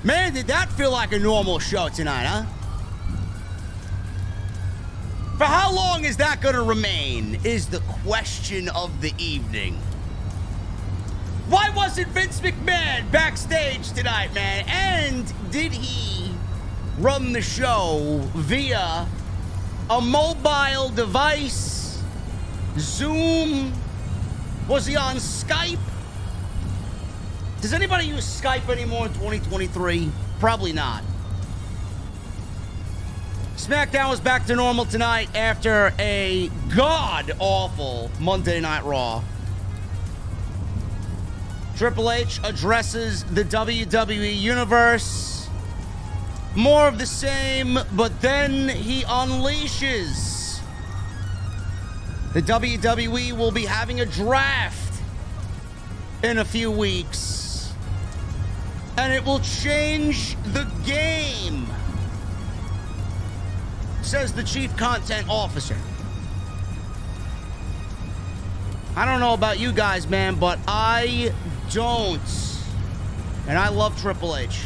Man, did that feel like a normal show tonight, huh? For how long is that going to remain is the question of the evening. Why wasn't Vince McMahon backstage tonight, man? And did he run the show via a mobile device? Zoom? Was he on Skype? Does anybody use Skype anymore in 2023? Probably not. SmackDown was back to normal tonight after a god-awful Monday Night Raw. Triple H addresses the WWE Universe. More of the same, but then he unleashes. The WWE will be having a draft in a few weeks. And it will change the game, says the chief content officer. I don't know about you guys, man, but I don't. And I love Triple H.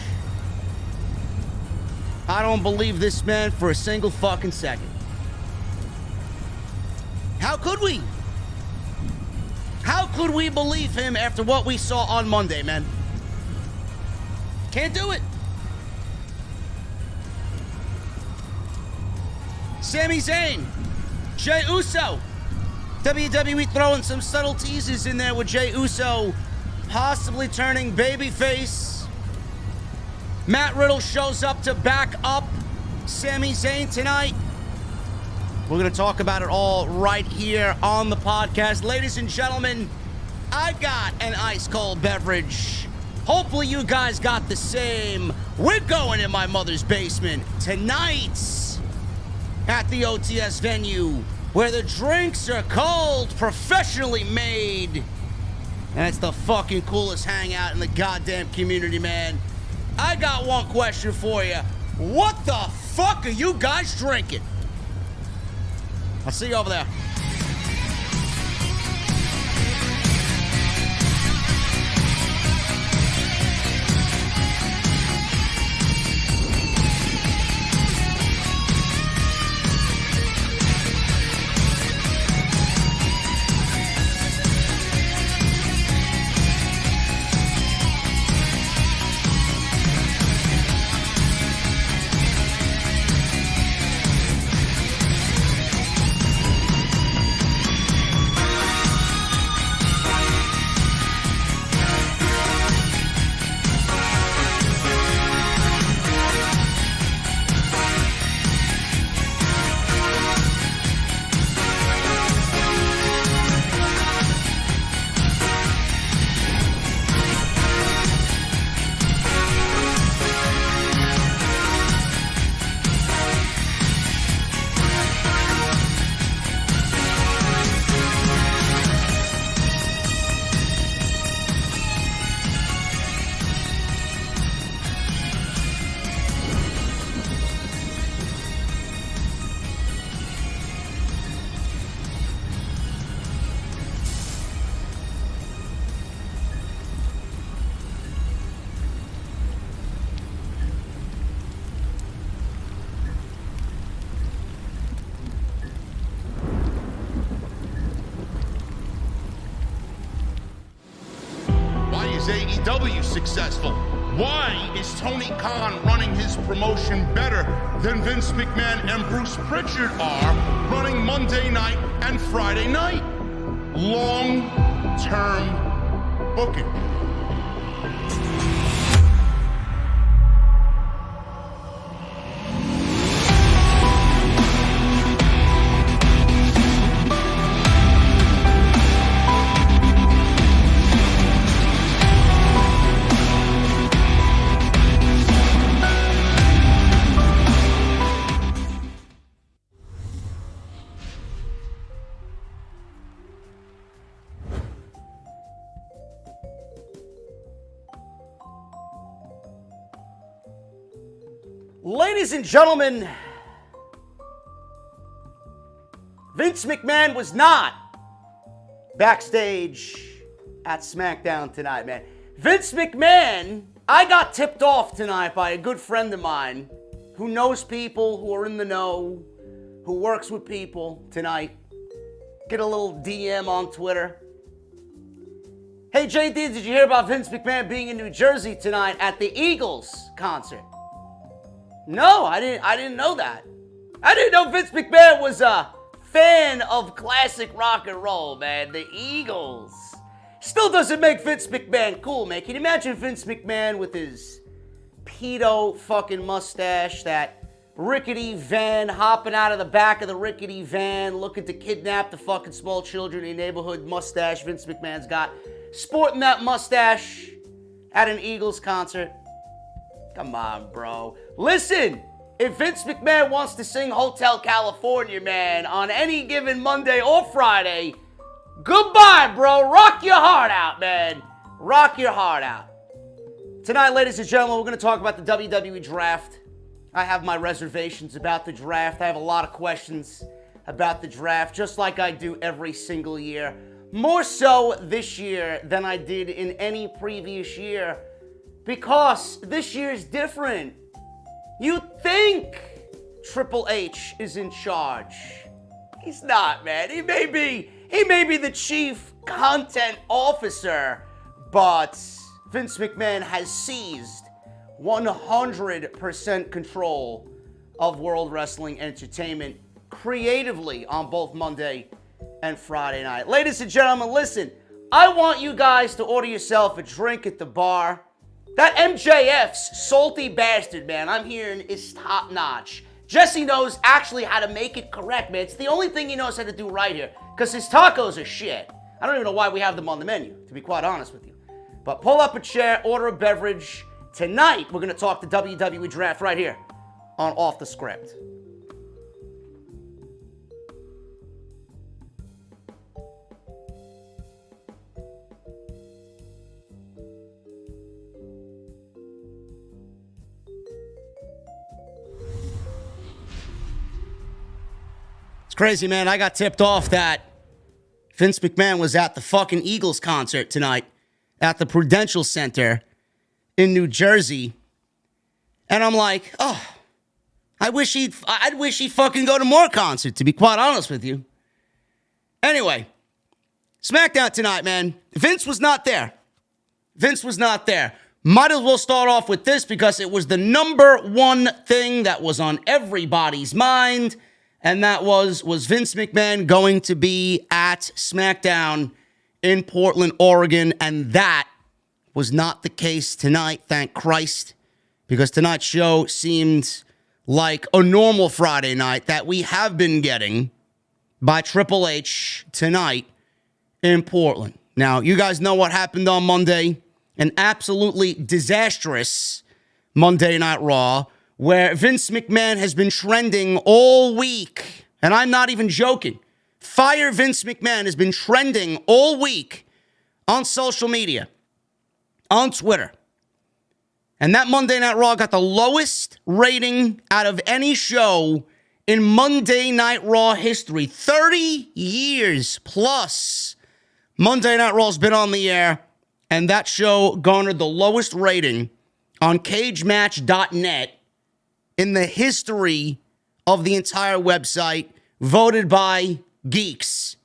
I don't believe this man for a single fucking second. How could we? How could we believe him after what we saw on Monday, man? Can't do it. Sami Zayn, Jey Uso. WWE throwing some subtle teases in there with Jey Uso possibly turning babyface. Matt Riddle shows up to back up Sami Zayn tonight. We're going to talk about it all right here on the podcast. Ladies and gentlemen, I got an ice cold beverage. Hopefully you guys got the same. We're going in my mother's basement tonight at the OTS venue where the drinks are cold, professionally made. And it's the fucking coolest hangout in the goddamn community, man. I got one question for you. What the fuck are you guys drinking? I'll see you over there. AEW successful? Why is Tony Khan running his promotion better than Vince McMahon and Bruce Pritchard are running Monday night and Friday night? Long-term booking. Ladies and gentlemen, Vince McMahon was not backstage at SmackDown tonight, man. Vince McMahon, I got tipped off tonight by a good friend of mine who knows people who are in the know, who works with people tonight. Get a little DM on Twitter. Hey, JD, did you hear about Vince McMahon being in New Jersey tonight at the Eagles concert? No, I didn't know that. I didn't know Vince McMahon was a fan of classic rock and roll, man. The Eagles. Still doesn't make Vince McMahon cool, man. Can you imagine Vince McMahon with his pedo fucking mustache, that rickety van, hopping out of the back of the rickety van, looking to kidnap the fucking small children in the neighborhood mustache Vince McMahon's got, sporting that mustache at an Eagles concert? Come on, bro. Listen, if Vince McMahon wants to sing Hotel California, man, on any given Monday or Friday, goodbye, bro. Rock your heart out, man. Rock your heart out. Tonight, ladies and gentlemen, we're going to talk about the WWE Draft. I have my reservations about the draft. I have a lot of questions about the draft, just like I do every single year. More so this year than I did in any previous year, because this year is different. You think Triple H is in charge. He's not, man. He may be the chief content officer, but Vince McMahon has seized 100% control of World Wrestling Entertainment creatively on both Monday and Friday night. Ladies and gentlemen, listen, I want you guys to order yourself a drink at the bar. That MJF's salty bastard, man, I'm hearing is top notch. Jesse knows actually how to make it correct, man. It's the only thing he knows how to do right here, because his tacos are shit. I don't even know why we have them on the menu, to be quite honest with you. But pull up a chair, order a beverage. Tonight, we're going to talk the WWE Draft right here on Off the Script. It's crazy, man. I got tipped off that Vince McMahon was at the fucking Eagles concert tonight at the Prudential Center in New Jersey. And I'm like, oh, I'd wish he'd fucking go to more concerts, to be quite honest with you. Anyway, SmackDown tonight, man. Vince was not there. Vince was not there. Might as well start off with this because it was the number one thing that was on everybody's mind. And that was Vince McMahon going to be at SmackDown in Portland, Oregon? And that was not the case tonight, thank Christ, because tonight's show seemed like a normal Friday night that we have been getting by Triple H tonight in Portland. Now, you guys know what happened on Monday. An absolutely disastrous Monday Night Raw, where Vince McMahon has been trending all week. And I'm not even joking. Fire Vince McMahon has been trending all week on social media, on Twitter. And that Monday Night Raw got the lowest rating out of any show in Monday Night Raw history. 30 years plus Monday Night Raw's been on the air, and that show garnered the lowest rating on cagematch.net in the history of the entire website, voted by geeks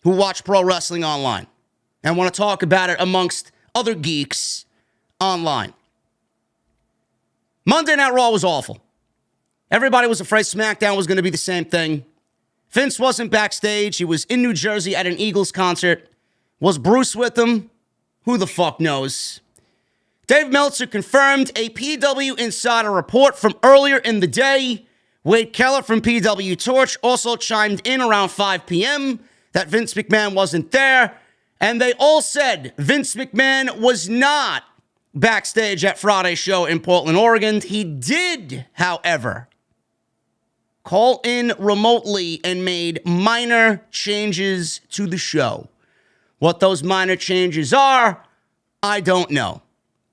who watch pro wrestling online and want to talk about it amongst other geeks online. Monday Night Raw was awful. Everybody was afraid SmackDown was going to be the same thing. Vince wasn't backstage. He was in New Jersey at an Eagles concert. Was Bruce with him? Who the fuck knows? Dave Meltzer confirmed a PW Insider report from earlier in the day. Wade Keller from PW Torch also chimed in around 5 p.m. that Vince McMahon wasn't there. And they all said Vince McMahon was not backstage at Friday's show in Portland, Oregon. He did, however, call in remotely and made minor changes to the show. What those minor changes are, I don't know.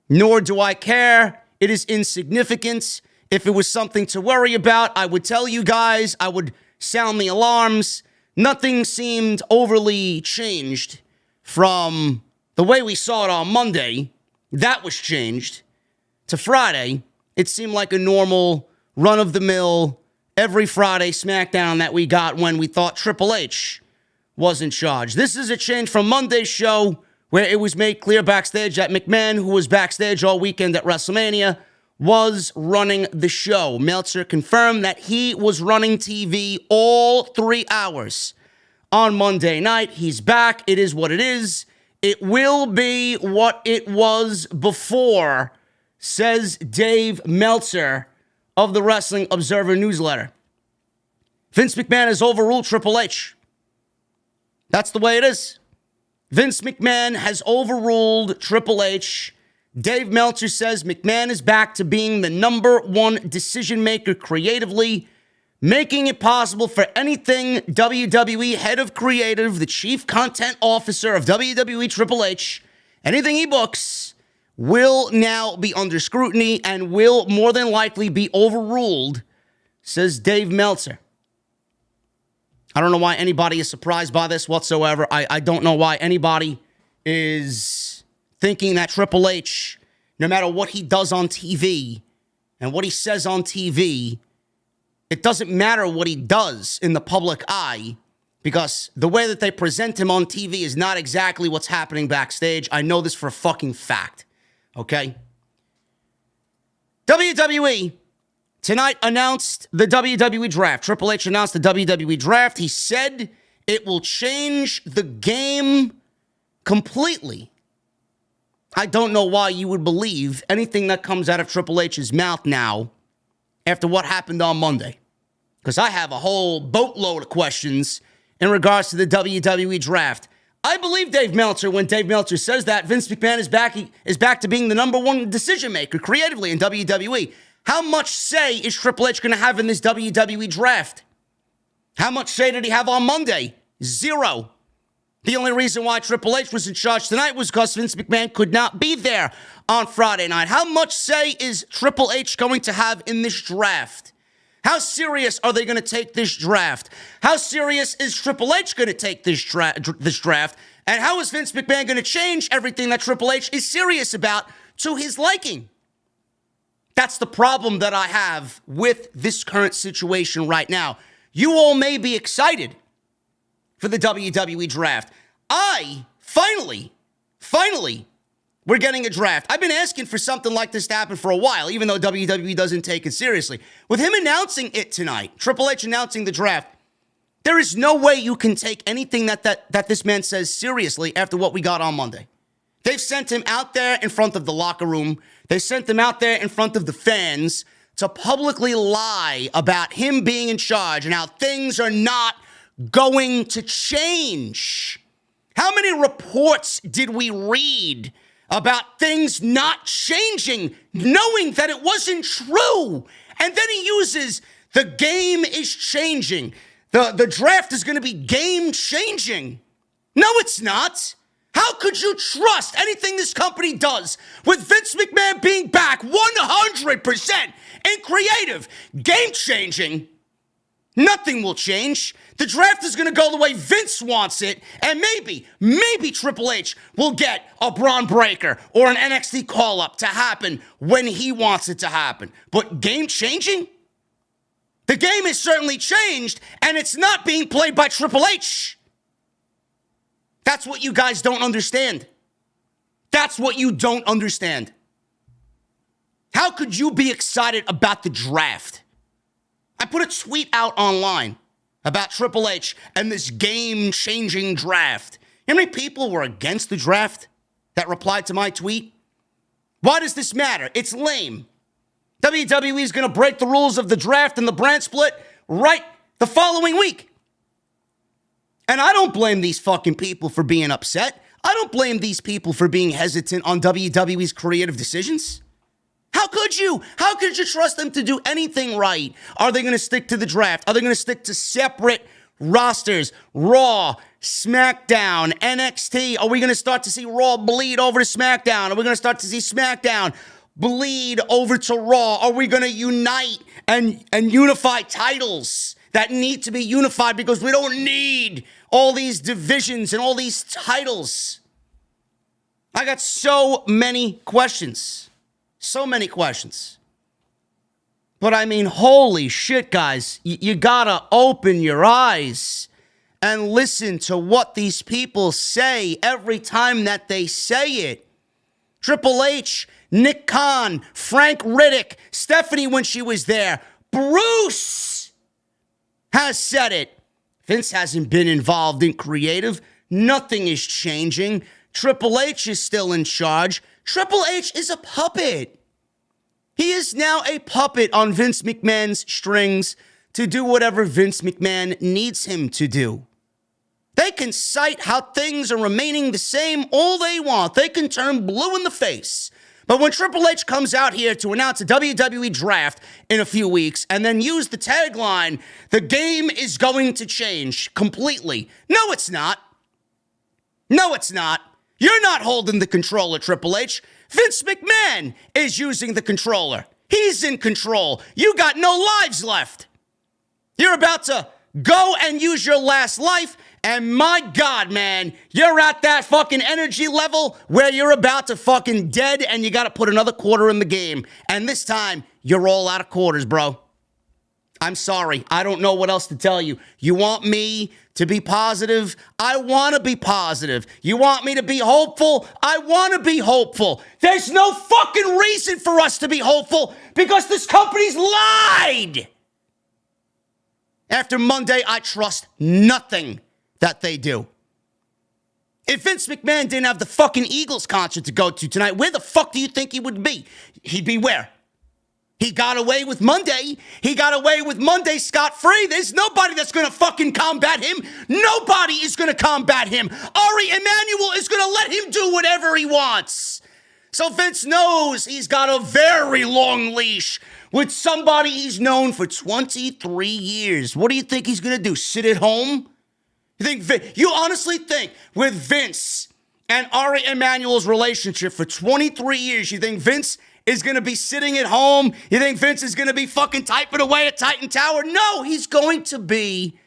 Nor do I care. It is insignificant. If it was something to worry about, I would tell you guys. I would sound the alarms. Nothing seemed overly changed from the way we saw it on Monday that was changed to Friday. It seemed like a normal run-of-the-mill every Friday SmackDown that we got when we thought Triple H was in charge. This is a change from Monday's show, where it was made clear backstage that McMahon, who was backstage all weekend at WrestleMania, was running the show. Meltzer confirmed that he was running TV all 3 hours on Monday night. He's back. It is what it is. It will be what it was before, says Dave Meltzer of the Wrestling Observer newsletter. Vince McMahon has overruled Triple H. That's the way it is. Vince McMahon has overruled Triple H. Dave Meltzer says McMahon is back to being the number one decision maker creatively, making it possible for anything WWE head of creative, the chief content officer of WWE Triple H, anything he books will now be under scrutiny and will more than likely be overruled, says Dave Meltzer. I don't know why anybody is surprised by this whatsoever. I don't know why anybody is thinking that Triple H, no matter what he does on TV and what he says on TV, it doesn't matter what he does in the public eye, because the way that they present him on TV is not exactly what's happening backstage. I know this for a fucking fact, okay? WWE tonight announced the WWE Draft. Triple H announced the WWE Draft. He said it will change the game completely. I don't know why you would believe anything that comes out of Triple H's mouth now after what happened on Monday, because I have a whole boatload of questions in regards to the WWE Draft. I believe Dave Meltzer when Dave Meltzer says that Vince McMahon is back to being the number one decision maker creatively in WWE. How much say is Triple H going to have in this WWE Draft? How much say did he have on Monday? Zero. The only reason why Triple H was in charge tonight was because Vince McMahon could not be there on Friday night. How much say is Triple H going to have in this draft? How serious are they going to take this draft? How serious is Triple H going to take this draft? And how is Vince McMahon going to change everything that Triple H is serious about to his liking? That's the problem that I have with this current situation right now. You all may be excited for the WWE Draft. Finally, we're getting a draft. I've been asking for something like this to happen for a while, even though WWE doesn't take it seriously. With him announcing it tonight, Triple H announcing the draft, there is no way you can take anything that this man says seriously after what we got on Monday. They've sent him out there in front of the locker room. They sent him out there in front of the fans to publicly lie about him being in charge and how things are not going to change. How many reports did we read about things not changing, knowing that it wasn't true? And then he uses the game is changing. The draft is going to be game changing. No, it's not. How could you trust anything this company does with Vince McMahon being back 100% in creative, game changing? Nothing will change. The draft is going to go the way Vince wants it, and maybe Triple H will get a Braun Breaker or an NXT call-up to happen when he wants it to happen. But game-changing? The game has certainly changed, and it's not being played by Triple H. That's what you guys don't understand. That's what you don't understand. How could you be excited about the draft? I put a tweet out online about Triple H and this game-changing draft. How many people were against the draft that replied to my tweet? Why does this matter? It's lame. WWE is going to break the rules of the draft and the brand split right the following week. And I don't blame these fucking people for being upset. I don't blame these people for being hesitant on WWE's creative decisions. How could you? How could you trust them to do anything right? Are they going to stick to the draft? Are they going to stick to separate rosters? Raw, SmackDown, NXT? Are we going to start to see Raw bleed over to SmackDown? Are we going to start to see SmackDown bleed over to Raw? Are we going to unite and unify titles that need to be unified because we don't need all these divisions and all these titles? I got so many questions. So many questions. But I mean, holy shit, guys. You gotta open your eyes and listen to what these people say every time that they say it. Triple H, Nick Khan, Frank Riddick, Stephanie when she was there, Bruce has said it. Vince hasn't been involved in creative. Nothing is changing. Triple H is still in charge. Triple H is a puppet. He is now a puppet on Vince McMahon's strings to do whatever Vince McMahon needs him to do. They can cite how things are remaining the same all they want. They can turn blue in the face. But when Triple H comes out here to announce a WWE Draft in a few weeks and then use the tagline, the game is going to change completely. No, it's not. No, it's not. You're not holding the controller, Triple H. Vince McMahon is using the controller. He's in control. You got no lives left. You're about to go and use your last life. And my God, man, you're at that fucking energy level where you're about to fucking dead and you got to put another quarter in the game. And this time, you're all out of quarters, bro. I'm sorry. I don't know what else to tell you. You want me to be positive? I want to be positive. You want me to be hopeful? I want to be hopeful. There's no fucking reason for us to be hopeful because this company's lied. After Monday, I trust nothing that they do. If Vince McMahon didn't have the fucking Eagles concert to go to tonight, where the fuck do you think he would be? He'd be where? He got away with Monday. He got away with Monday scot-free. There's nobody that's going to fucking combat him. Nobody is going to combat him. Ari Emanuel is going to let him do whatever he wants. So Vince knows he's got a very long leash with somebody he's known for 23 years. What do you think he's going to do? Sit at home? You honestly think with Vince and Ari Emanuel's relationship for 23 years, you think Vince is going to be sitting at home? You think Vince is going to be fucking typing away at Titan Tower? No, he's going to be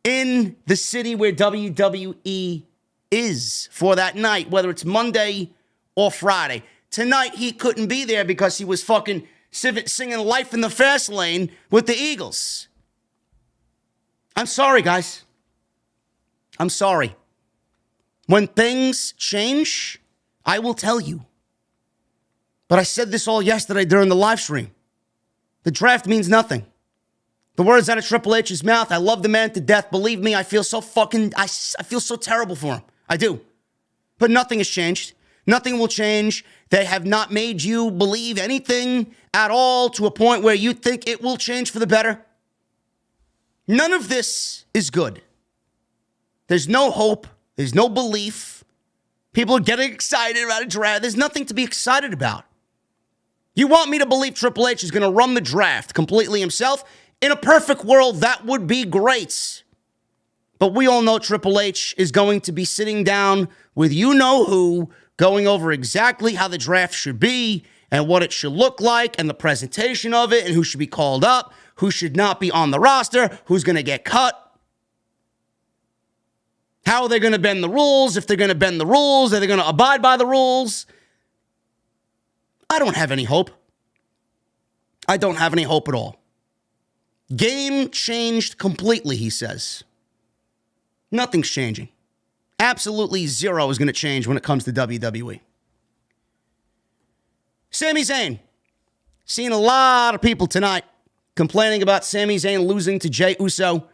in the city where WWE is for that night, whether it's Monday or Friday. Tonight, he couldn't be there because he was fucking singing Life in the Fast Lane with the Eagles. I'm sorry, guys. I'm sorry. When things change, I will tell you. But I said this all yesterday during the live stream. The draft means nothing. The words out of Triple H's mouth, I love the man to death. Believe me, I feel so I feel so terrible for him. I do. But nothing has changed. Nothing will change. They have not made you believe anything at all to a point where you think it will change for the better. None of this is good. There's no hope. There's no belief. People are getting excited about a draft. There's nothing to be excited about. You want me to believe Triple H is going to run the draft completely himself? In a perfect world, that would be great. But we all know Triple H is going to be sitting down with you-know-who, going over exactly how the draft should be and what it should look like and the presentation of it and who should be called up, who should not be on the roster, who's going to get cut. How are they going to bend the rules? If they're going to bend the rules, are they going to abide by the rules? I don't have any hope. I don't have any hope at all. Game changed completely, he says. Nothing's changing. Absolutely zero is going to change when it comes to WWE. Sami Zayn. Seen a lot of people tonight complaining about Sami Zayn losing to Jey Uso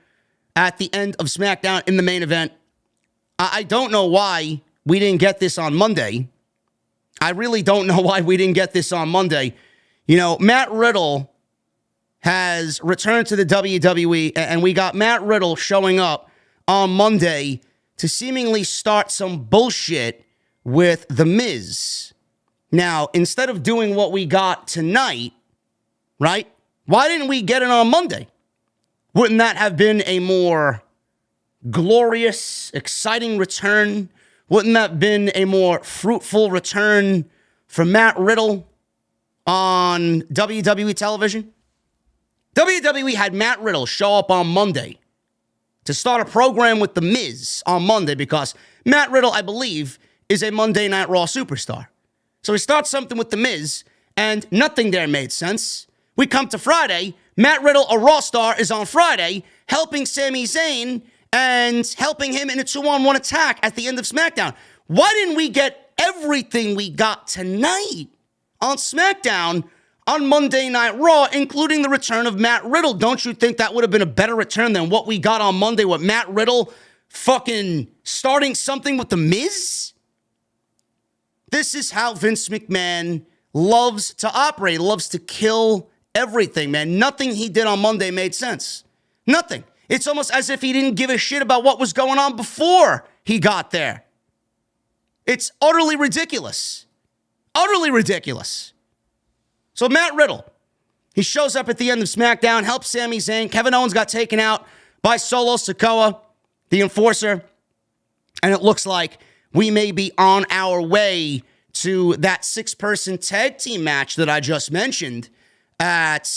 at the end of SmackDown in the main event. I don't know why we didn't get this on Monday. I really don't know why we didn't get this on Monday. You know, Matt Riddle has returned to the WWE, and we got Matt Riddle showing up on Monday to seemingly start some bullshit with The Miz. Now, instead of doing what we got tonight, right? Why didn't we get it on Monday? Wouldn't that have been a more glorious, exciting return? Wouldn't that have been a more fruitful return for Matt Riddle on WWE television? WWE had Matt Riddle show up on Monday to start a program with The Miz on Monday because Matt Riddle, I believe, is a Monday Night Raw superstar. So we start something with The Miz, and nothing there made sense. We come to Friday. Matt Riddle, a Raw star, is on Friday, helping Sami Zayn and helping him in a 2-on-1 attack at the end of SmackDown. Why didn't we get everything we got tonight on SmackDown on Monday Night Raw, including the return of Matt Riddle? Don't you think that would have been a better return than what we got on Monday with Matt Riddle fucking starting something with The Miz? This is how Vince McMahon loves to operate, loves to kill everything, man. Nothing he did on Monday made sense. Nothing. It's almost as if he didn't give a shit about what was going on before he got there. It's utterly ridiculous. Utterly ridiculous. So Matt Riddle, he shows up at the end of SmackDown, helps Sami Zayn. Kevin Owens got taken out by Solo Sikoa, the Enforcer. And it looks like we may be on our way to that 6-person tag team match that I just mentioned at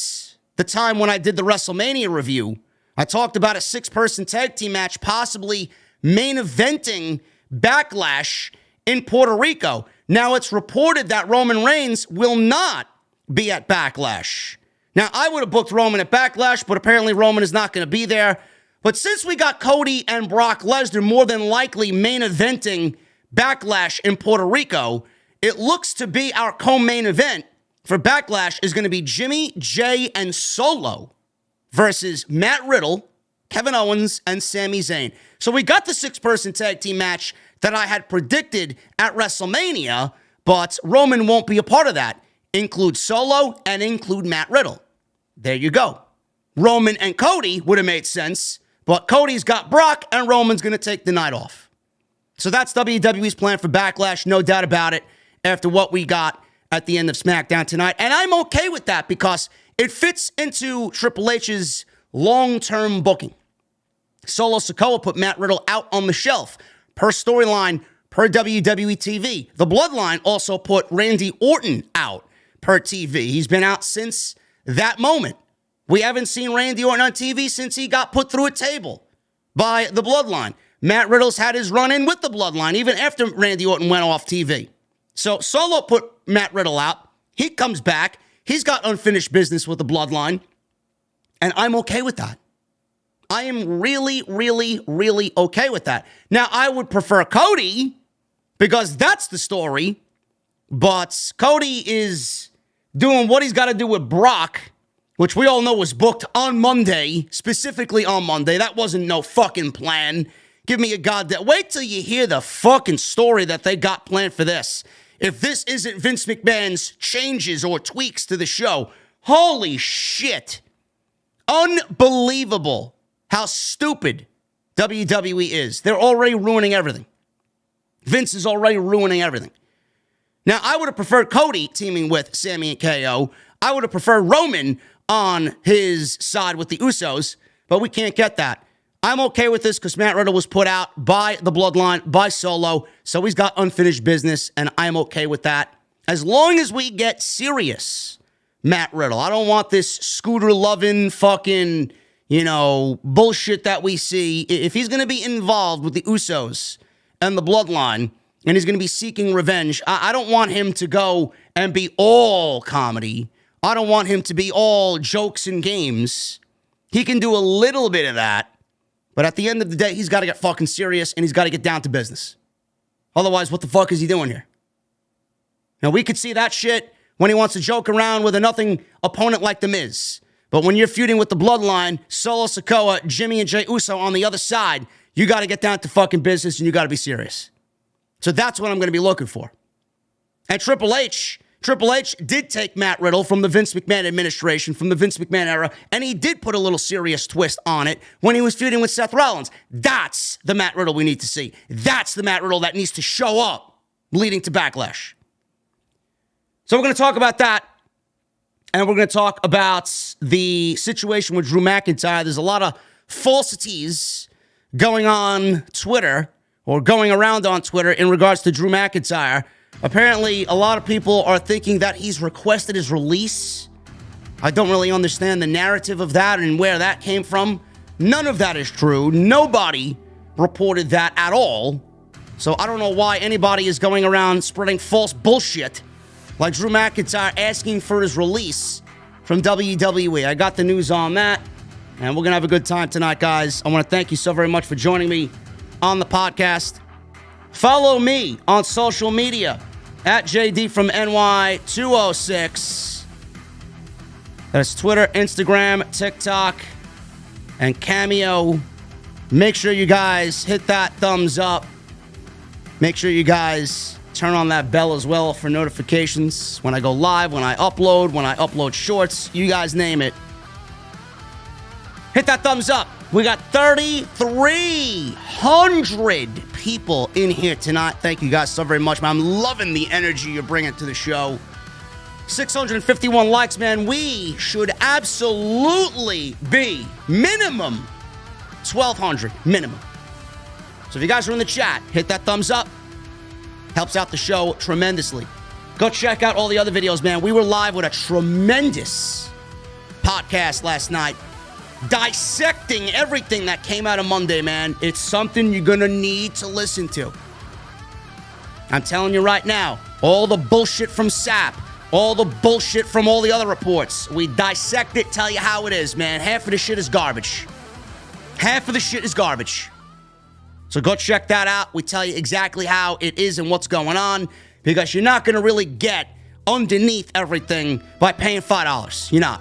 the time when I did the WrestleMania review. I talked about a 6-person tag team match possibly main eventing Backlash in Puerto Rico. Now, it's reported that Roman Reigns will not be at Backlash. Now, I would have booked Roman at Backlash, but apparently Roman is not going to be there. But since we got Cody and Brock Lesnar more than likely main eventing Backlash in Puerto Rico, it looks to be our co-main event for Backlash is going to be Jimmy, Jey, and Solo versus Matt Riddle, Kevin Owens, and Sami Zayn. So we got the 6-person tag team match that I had predicted at WrestleMania, but Roman won't be a part of that. Include Solo and include Matt Riddle. There you go. Roman and Cody would have made sense, but Cody's got Brock and Roman's going to take the night off. So that's WWE's plan for Backlash, no doubt about it, after what we got at the end of SmackDown tonight. And I'm okay with that because it fits into Triple H's long-term booking. Solo Sikoa put Matt Riddle out on the shelf per storyline, per WWE TV. The Bloodline also put Randy Orton out per TV. He's been out since that moment. We haven't seen Randy Orton on TV since he got put through a table by the Bloodline. Matt Riddle's had his run-in with the Bloodline even after Randy Orton went off TV. So Solo put Matt Riddle out. He comes back. He's got unfinished business with the Bloodline. And I'm okay with that. I am really, really, really okay with that. Now, I would prefer Cody because that's the story. But Cody is doing what he's got to do with Brock, which we all know was booked on Monday, specifically on Monday. That wasn't no fucking plan. Give me a goddamn... Wait till you hear the fucking story that they got planned for this. If this isn't Vince McMahon's changes or tweaks to the show, holy shit. Unbelievable how stupid WWE is. They're already ruining everything. Vince is already ruining everything. Now, I would have preferred Cody teaming with Sami and KO. I would have preferred Roman on his side with the Usos, but we can't get that. I'm okay with this because Matt Riddle was put out by the Bloodline, by Solo, so he's got unfinished business, and I'm okay with that. As long as we get serious, Matt Riddle. I don't want this scooter-loving fucking, bullshit that we see. If he's going to be involved with the Usos and the Bloodline, and he's going to be seeking revenge, I don't want him to go and be all comedy. I don't want him to be all jokes and games. He can do a little bit of that. But at the end of the day, he's got to get fucking serious and he's got to get down to business. Otherwise, what the fuck is he doing here? Now, we could see that shit when he wants to joke around with a nothing opponent like The Miz. But when you're feuding with the Bloodline, Solo Sikoa, Jimmy, and Jey Uso on the other side, you got to get down to fucking business and you got to be serious. So that's what I'm going to be looking for. And Triple H did take Matt Riddle from the Vince McMahon administration, from the Vince McMahon era, and he did put a little serious twist on it when he was feuding with Seth Rollins. That's the Matt Riddle we need to see. That's the Matt Riddle that needs to show up leading to Backlash. So we're going to talk about that, and we're going to talk about the situation with Drew McIntyre. There's a lot of falsities going on Twitter, or going around on Twitter in regards to Drew McIntyre. Apparently, a lot of people are thinking that he's requested his release. I don't really understand the narrative of that and where that came from. None of that is true. Nobody reported that at all. So I don't know why anybody is going around spreading false bullshit like Drew McIntyre asking for his release from WWE. I got the news on that, and we're going to have a good time tonight, guys. I want to thank you so very much for joining me on the podcast. Follow me on social media at JDfromNY206. That's Twitter, Instagram, TikTok, and Cameo. Make sure you guys hit that thumbs up. Make sure you guys turn on that bell as well for notifications when I go live, when I upload shorts, you guys name it. Hit that thumbs up. We got 3,300 people in here tonight. Thank you guys so very much, man. I'm loving the energy you're bringing to the show. 651 likes, man. We should absolutely be minimum 1,200, minimum. So if you guys are in the chat, hit that thumbs up. Helps out the show tremendously. Go check out all the other videos, man. We were live with a tremendous podcast last night, dissecting everything that came out of Monday, man. It's something you're going to need to listen to. I'm telling you right now, all the bullshit from SAP, all the bullshit from all the other reports, we dissect it, tell you how it is, man. Half of the shit is garbage. Half of the shit is garbage. So go check that out. We tell you exactly how it is and what's going on, because you're not going to really get underneath everything by paying $5. You're not.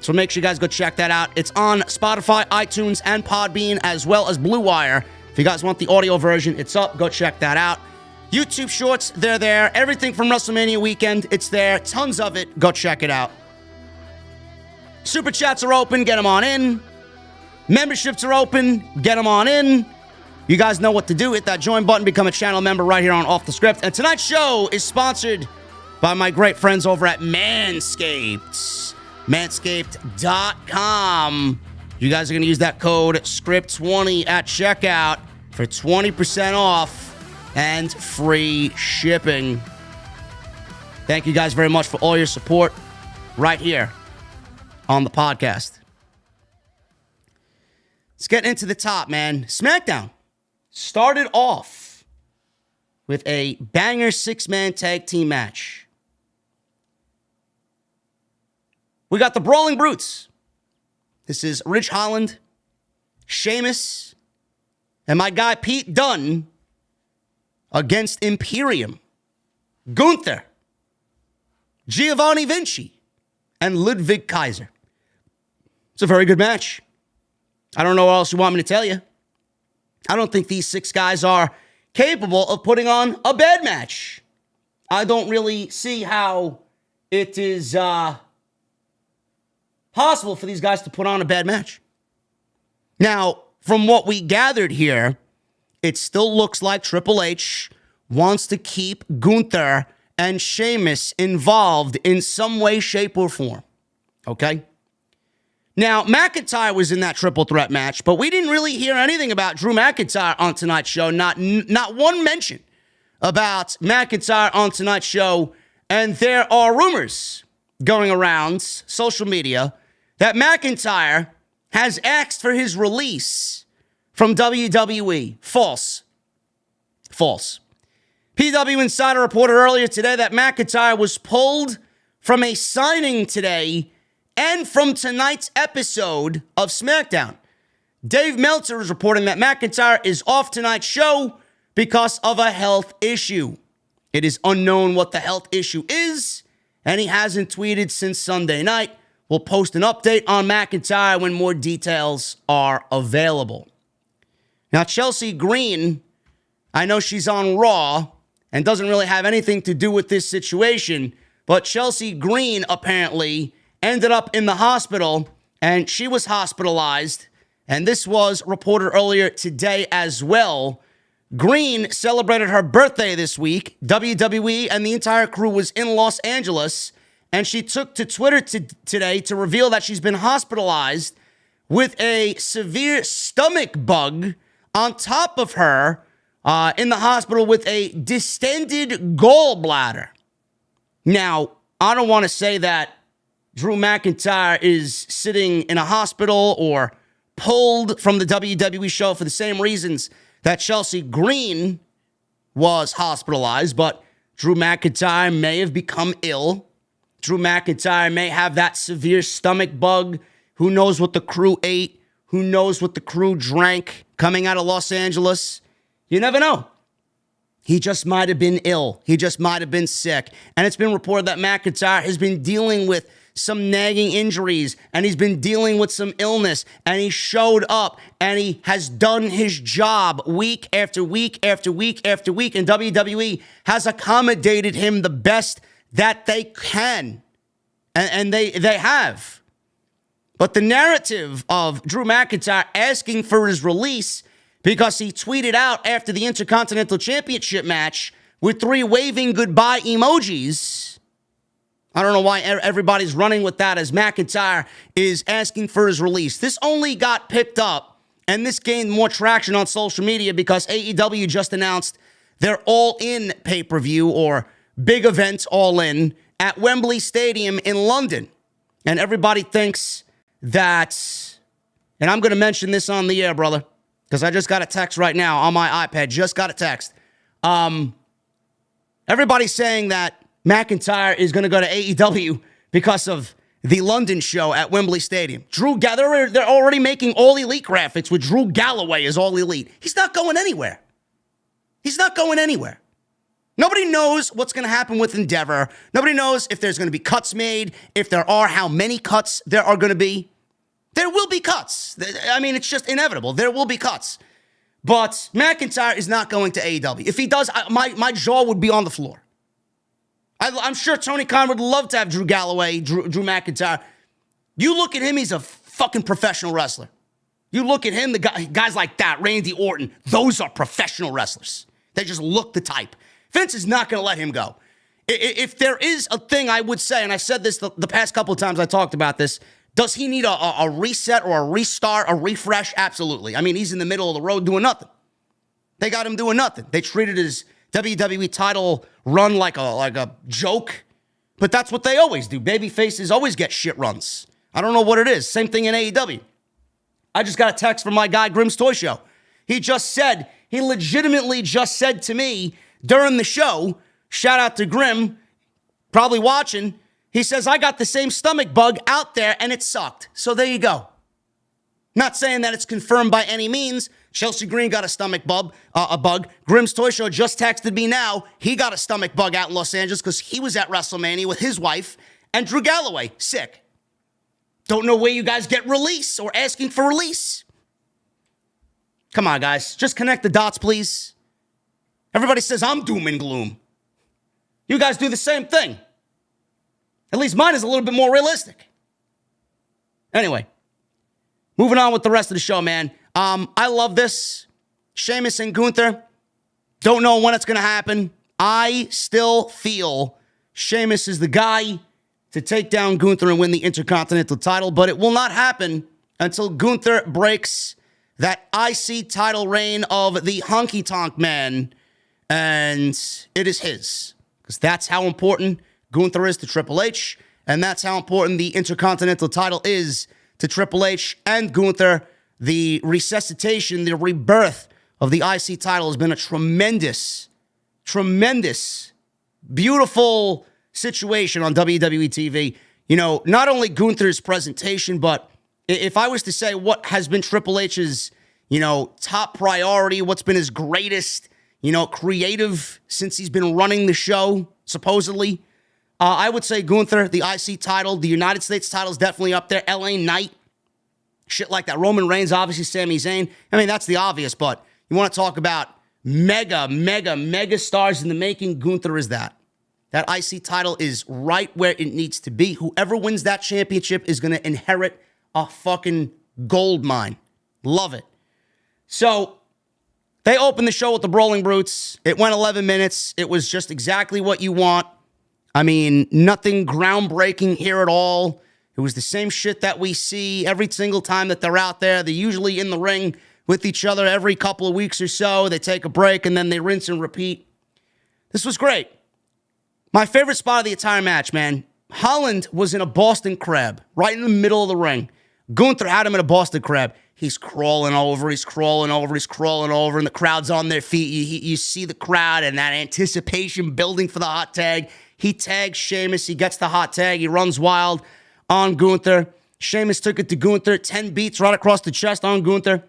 So make sure you guys go check that out. It's on Spotify, iTunes, and Podbean, as well as Blue Wire. If you guys want the audio version, it's up. Go check that out. YouTube Shorts, they're there. Everything from WrestleMania weekend, it's there. Tons of it. Go check it out. Super Chats are open. Get them on in. Memberships are open. Get them on in. You guys know what to do. Hit that join button. Become a channel member right here on Off the Script. And tonight's show is sponsored by my great friends over at Manscaped. Manscaped.com. You guys are going to use that code SCRIPT20 at checkout for 20% off and free shipping. Thank you guys very much for all your support right here on the podcast. Let's get into the top, man. SmackDown started off with a banger six-man tag team match. We got the Brawling Brutes. This is Ridge Holland, Sheamus, and my guy Pete Dunne against Imperium, Gunther, Giovanni Vinci, and Ludwig Kaiser. It's a very good match. I don't know what else you want me to tell you. I don't think these six guys are capable of putting on a bad match. I don't really see how it is possible for these guys to put on a bad match. Now, from what we gathered here, it still looks like Triple H wants to keep Gunther and Sheamus involved in some way, shape, or form. Okay? Now, McIntyre was in that triple threat match, but we didn't really hear anything about Drew McIntyre on tonight's show. Not one mention about McIntyre on tonight's show. And there are rumors going around social media that McIntyre has asked for his release from WWE. False. PW Insider reported earlier today that McIntyre was pulled from a signing today and from tonight's episode of SmackDown. Dave Meltzer is reporting that McIntyre is off tonight's show because of a health issue. It is unknown what the health issue is, and he hasn't tweeted since Sunday night. We'll post an update on McIntyre when more details are available. Now, Chelsea Green, I know she's on Raw and doesn't really have anything to do with this situation, but Chelsea Green apparently ended up in the hospital, and she was hospitalized, and this was reported earlier today as well. Green celebrated her birthday this week. WWE and the entire crew was in Los Angeles, and she took to Twitter today to reveal that she's been hospitalized with a severe stomach bug on top of her in the hospital with a distended gallbladder. Now, I don't want to say that Drew McIntyre is sitting in a hospital or pulled from the WWE show for the same reasons that Chelsea Green was hospitalized, but Drew McIntyre may have become ill. Drew McIntyre may have that severe stomach bug. Who knows what the crew ate? Who knows what the crew drank coming out of Los Angeles? You never know. He just might have been ill. He just might have been sick. And it's been reported that McIntyre has been dealing with some nagging injuries, and he's been dealing with some illness, and he showed up, and he has done his job week after week after week after week, and WWE has accommodated him the best that they can, and they have. But the narrative of Drew McIntyre asking for his release because he tweeted out after the Intercontinental Championship match with 3 waving goodbye emojis, I don't know why everybody's running with that as McIntyre is asking for his release. This only got picked up, and this gained more traction on social media because AEW just announced their All-In pay-per-view, or big event All-In, at Wembley Stadium in London. And everybody thinks that, and I'm going to mention this on the air, brother, because I just got a text right now on my iPad, just got a text. Everybody's saying that McIntyre is going to go to AEW because of the London show at Wembley Stadium. They're already making All Elite graphics with Drew Galloway as All Elite. He's not going anywhere. He's not going anywhere. Nobody knows what's going to happen with Endeavor. Nobody knows if there's going to be cuts made, if there are, how many cuts there are going to be. There will be cuts. I mean, it's just inevitable. There will be cuts. But McIntyre is not going to AEW. If he does, my jaw would be on the floor. I'm sure Tony Khan would love to have Drew Galloway, Drew McIntyre. You look at him, he's a fucking professional wrestler. You look at him, the guys like that, Randy Orton, those are professional wrestlers. They just look the type. Vince is not going to let him go. If there is a thing I would say, and I said this the past couple of times I talked about this, does he need a reset or a restart, a refresh? Absolutely. I mean, he's in the middle of the road doing nothing. They got him doing nothing. They treated his WWE title run like a joke, but that's what they always do. Babyfaces always get shit runs. I don't know what it is. Same thing in AEW. I just got a text from my guy, Grimm's Toy Show. He legitimately just said to me during the show, shout out to Grimm, probably watching, he says, I got the same stomach bug out there and it sucked. So there you go. Not saying that it's confirmed by any means. Chelsea Green got a stomach bug. Grimm's Toy Show just texted me now. He got a stomach bug out in Los Angeles because he was at WrestleMania with his wife. And Drew Galloway, sick. Don't know where you guys get release or asking for release. Come on, guys. Just connect the dots, please. Everybody says I'm doom and gloom. You guys do the same thing. At least mine is a little bit more realistic. Anyway, moving on with the rest of the show, man. I love this. Sheamus and Gunther. Don't know when it's going to happen. I still feel Sheamus is the guy to take down Gunther and win the Intercontinental title, but it will not happen until Gunther breaks that IC title reign of the Honky Tonk Man, and it is his. Because that's how important Gunther is to Triple H, and that's how important the Intercontinental title is to Triple H and Gunther. The resuscitation, the rebirth of the IC title has been a tremendous, beautiful situation on WWE TV. You know, not only Gunther's presentation, but if I was to say what has been Triple H's, top priority, what's been his greatest, creative since he's been running the show, supposedly, I would say Gunther, the IC title, the United States title is definitely up there. LA Knight, shit like that. Roman Reigns, obviously Sami Zayn. I mean, that's the obvious, but you want to talk about mega stars in the making, Gunther is that. That IC title is right where it needs to be. Whoever wins that championship is going to inherit a fucking gold mine. Love it. So, they opened the show with the Brawling Brutes. It went 11 minutes. It was just exactly what you want. I mean, nothing groundbreaking here at all. It was the same shit that we see every single time that they're out there. They're usually in the ring with each other every couple of weeks or so. They take a break and then they rinse and repeat. This was great. My favorite spot of the entire match, man. Holland was in a Boston Crab right in the middle of the ring. Gunther had him in a Boston Crab. He's crawling over, and the crowd's on their feet. You see the crowd and that anticipation building for the hot tag. He tags Sheamus. He gets the hot tag. He runs wild on Gunther. Sheamus took it to Gunther. 10 beats right across the chest on Gunther.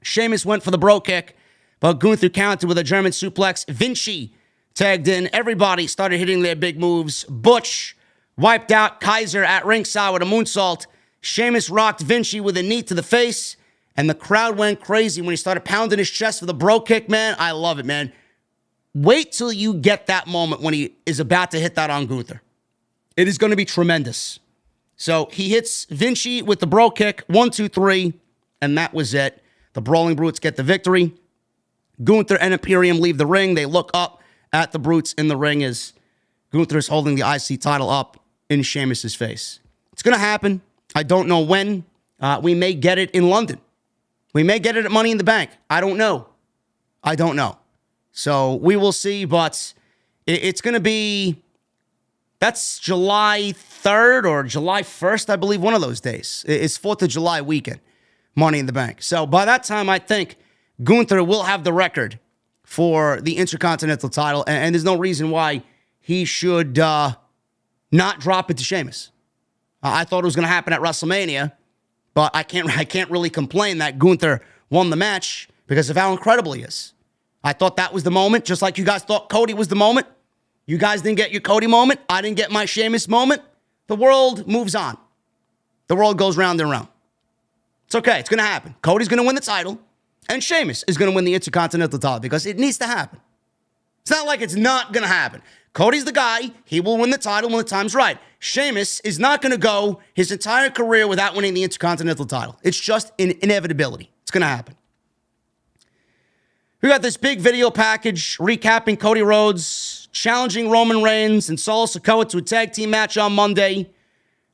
Sheamus went for the bro kick, but Gunther countered with a German suplex. Vinci tagged in. Everybody started hitting their big moves. Butch wiped out Kaiser at ringside with a moonsault. Sheamus rocked Vinci with a knee to the face, and the crowd went crazy when he started pounding his chest for the bro kick, man. I love it, man. Wait till you get that moment when he is about to hit that on Gunther. It is going to be tremendous. So he hits Vinci with the bro kick, 1, 2, 3, and that was it. The Brawling Brutes get the victory. Gunther and Imperium leave the ring. They look up at the Brutes in the ring as Gunther is holding the IC title up in Sheamus' face. It's going to happen. I don't know when. We may get it in London. We may get it at Money in the Bank. I don't know. So we will see, but it's going to be, that's July 3rd or July 1st, I believe, one of those days. It's 4th of July weekend, Money in the Bank. So by that time, I think Gunther will have the record for the Intercontinental title, and there's no reason why he should not drop it to Sheamus. I thought it was going to happen at WrestleMania, but I can't really complain that Gunther won the match because of how incredible he is. I thought that was the moment, just like you guys thought Cody was the moment. You guys didn't get your Cody moment. I didn't get my Sheamus moment. The world moves on. The world goes round and round. It's okay. It's going to happen. Cody's going to win the title, and Sheamus is going to win the Intercontinental title because it needs to happen. It's not like it's not going to happen. Cody's the guy. He will win the title when the time's right. Sheamus is not going to go his entire career without winning the Intercontinental title. It's just an inevitability. It's going to happen. We got this big video package recapping Cody Rhodes challenging Roman Reigns and Solo Sikoa to a tag team match on Monday.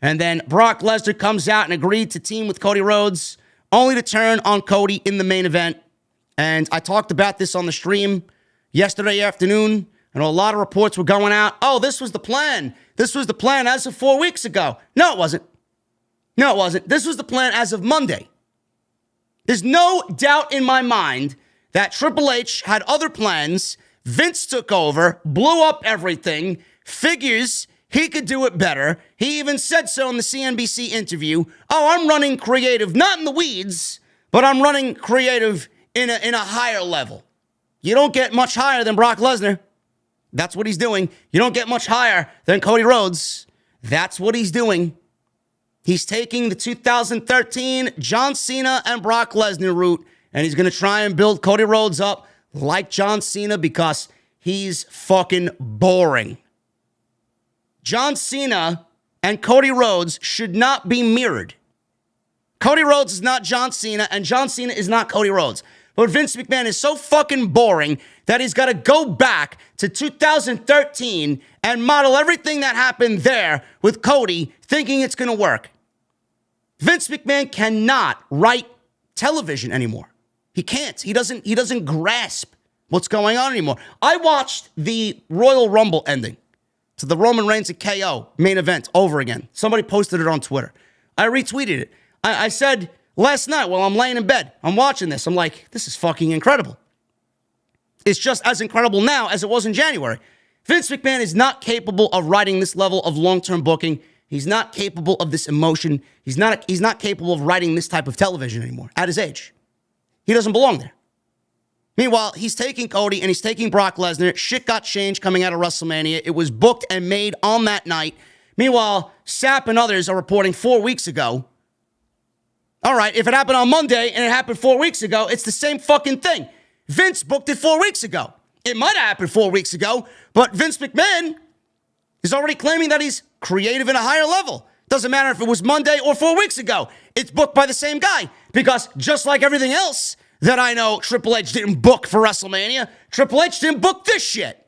And then Brock Lesnar comes out and agreed to team with Cody Rhodes, only to turn on Cody in the main event. And I talked about this on the stream yesterday afternoon. I know a lot of reports were going out. Oh, this was the plan. This was the plan as of 4 weeks ago. No, it wasn't. This was the plan as of Monday. There's no doubt in my mind that Triple H had other plans. Vince took over, blew up everything, figures he could do it better. He even said so in the CNBC interview. Oh, I'm running creative, not in the weeds, but I'm running creative in a higher level. You don't get much higher than Brock Lesnar. That's what he's doing. You don't get much higher than Cody Rhodes. That's what he's doing. He's taking the 2013 John Cena and Brock Lesnar route, and he's going to try and build Cody Rhodes up like John Cena because he's fucking boring. John Cena and Cody Rhodes should not be mirrored. Cody Rhodes is not John Cena, and John Cena is not Cody Rhodes. But Vince McMahon is so fucking boring that he's got to go back to 2013 and model everything that happened there with Cody, thinking it's going to work. Vince McMahon cannot write television anymore. He can't. He doesn't grasp what's going on anymore. I watched the Royal Rumble ending to the Roman Reigns and KO main event over again. Somebody posted it on Twitter. I retweeted it. I said last night while I'm laying in bed, I'm watching this. I'm like, this is fucking incredible. It's just as incredible now as it was in January. Vince McMahon is not capable of writing this level of long-term booking. He's not capable of this emotion. He's not capable of writing this type of television anymore at his age. He doesn't belong there. Meanwhile, he's taking Cody and he's taking Brock Lesnar. Shit got changed coming out of WrestleMania. It was booked and made on that night. Meanwhile, Sapp and others are reporting 4 weeks ago. All right, if it happened on Monday and it happened 4 weeks ago, it's the same fucking thing. Vince booked it 4 weeks ago. It might have happened 4 weeks ago, but Vince McMahon is already claiming that he's creative at a higher level. Doesn't matter if it was Monday or 4 weeks ago. It's booked by the same guy. Because just like everything else that I know Triple H didn't book for WrestleMania, Triple H didn't book this shit.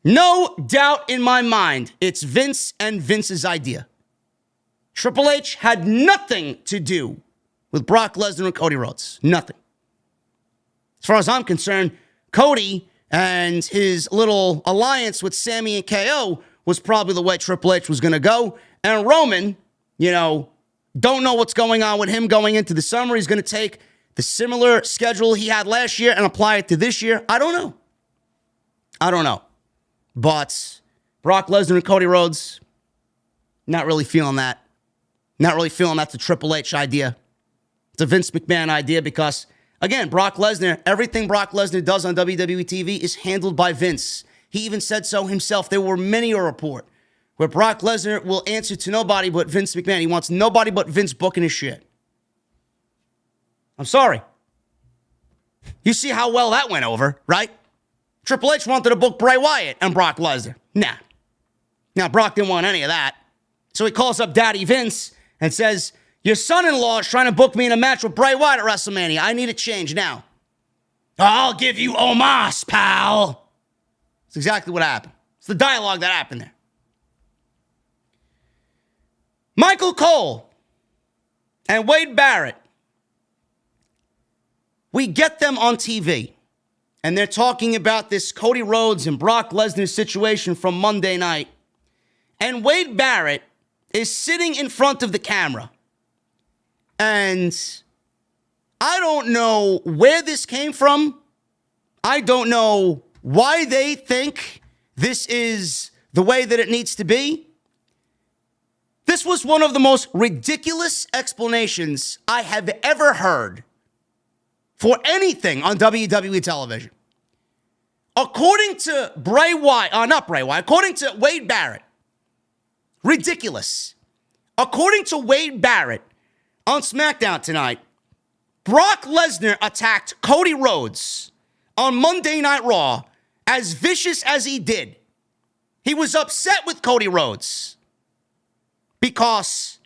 No doubt in my mind, it's Vince and Vince's idea. Triple H had nothing to do with Brock Lesnar and Cody Rhodes. Nothing. As far as I'm concerned, Cody and his little alliance with Sami and KO was probably the way Triple H was going to go. And Roman, Don't know what's going on with him going into the summer. He's going to take the similar schedule he had last year and apply it to this year. I don't know. But Brock Lesnar and Cody Rhodes, not really feeling that. Not really feeling that's a Triple H idea. It's a Vince McMahon idea because, again, Brock Lesnar, everything Brock Lesnar does on WWE TV is handled by Vince. He even said so himself. There were many a report where Brock Lesnar will answer to nobody but Vince McMahon. He wants nobody but Vince booking his shit. I'm sorry. You see how well that went over, right? Triple H wanted to book Bray Wyatt and Brock Lesnar. Nah. Now, Brock didn't want any of that. So he calls up Daddy Vince and says, your son-in-law is trying to book me in a match with Bray Wyatt at WrestleMania. I need a change now. I'll give you Omos, pal. That's exactly what happened. It's the dialogue that happened there. Michael Cole and Wade Barrett. We get them on TV, and they're talking about this Cody Rhodes and Brock Lesnar situation from Monday night. And Wade Barrett is sitting in front of the camera. And I don't know where this came from. I don't know why they think this is the way that it needs to be. This was one of the most ridiculous explanations I have ever heard for anything on WWE television. According to according to Wade Barrett, ridiculous. According to Wade Barrett on SmackDown tonight, Brock Lesnar attacked Cody Rhodes on Monday Night Raw as vicious as he did. He was upset with Cody Rhodes because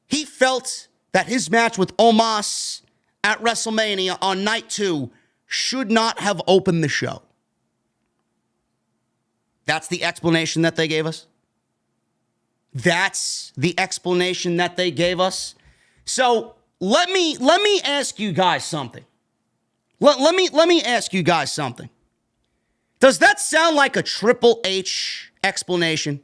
he felt that his match with Omos at WrestleMania on night 2 should not have opened the show. That's the explanation that they gave us. That's the explanation that they gave us. So let me ask you guys something. Let me ask you guys something. Does that sound like a Triple H explanation?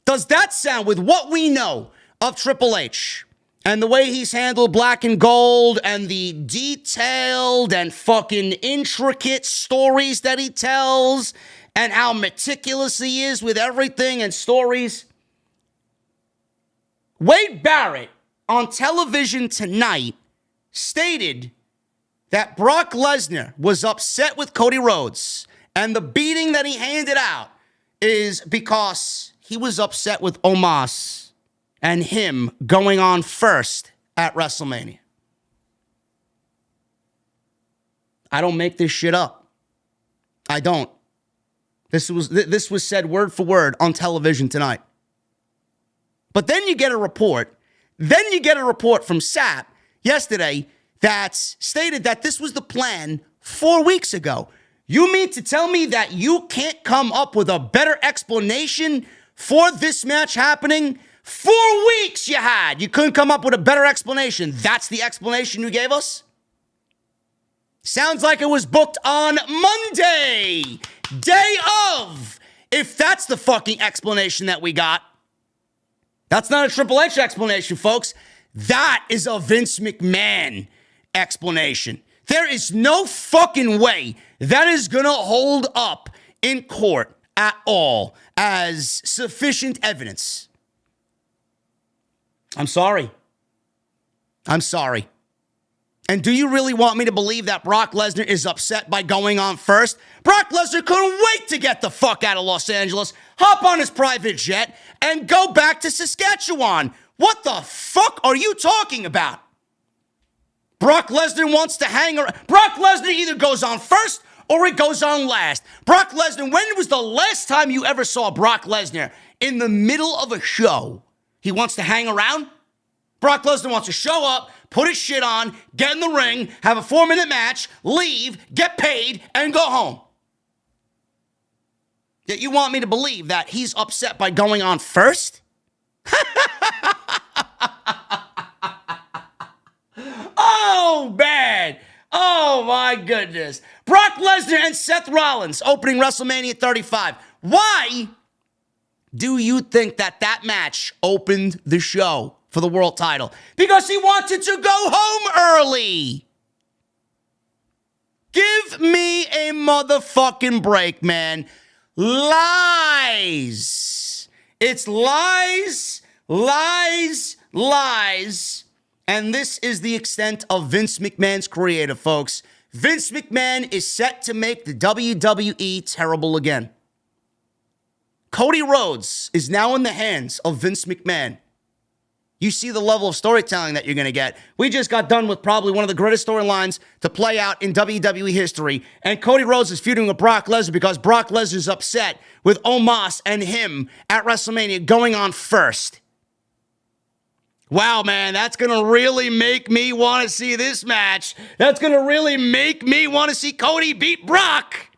Does that sound, with what we know of Triple H and the way he's handled Black and Gold and the detailed and fucking intricate stories that he tells and how meticulous he is with everything and stories? Wade Barrett on television tonight stated that Brock Lesnar was upset with Cody Rhodes, and the beating that he handed out is because he was upset with Omos and him going on first at WrestleMania. I don't make this shit up. I don't. This was said word for word on television tonight. But then you get a report. Then you get a report from SAP yesterday that stated that this was the plan 4 weeks ago. You mean to tell me that you can't come up with a better explanation for this match happening? 4 weeks you had. You couldn't come up with a better explanation. That's the explanation you gave us? Sounds like it was booked on Monday, day of. If that's the fucking explanation that we got. That's not a Triple H explanation, folks. That is a Vince McMahon explanation. There is no fucking way that is going to hold up in court at all as sufficient evidence. I'm sorry. And do you really want me to believe that Brock Lesnar is upset by going on first? Brock Lesnar couldn't wait to get the fuck out of Los Angeles, hop on his private jet, and go back to Saskatchewan. What the fuck are you talking about? Brock Lesnar wants to hang around. Brock Lesnar either goes on first or it goes on last. Brock Lesnar, when was the last time you ever saw Brock Lesnar in the middle of a show? He wants to hang around? Brock Lesnar wants to show up, put his shit on, get in the ring, have a 4-minute match, leave, get paid, and go home. Yet you want me to believe that he's upset by going on first? Oh, man. Oh, my goodness. Brock Lesnar and Seth Rollins opening WrestleMania 35. Why do you think that match opened the show? for the world title because he wanted to go home early. Give me a motherfucking break, man. Lies. It's lies, lies, lies. And this is the extent of Vince McMahon's career, folks. Vince McMahon is set to make the WWE terrible again. Cody Rhodes is now in the hands of Vince McMahon. You see the level of storytelling that you're going to get. We just got done with probably one of the greatest storylines to play out in WWE history. And Cody Rhodes is feuding with Brock Lesnar because Brock Lesnar's upset with Omos and him at WrestleMania going on first. Wow, man, that's going to really make me want to see this match. That's going to really make me want to see Cody beat Brock.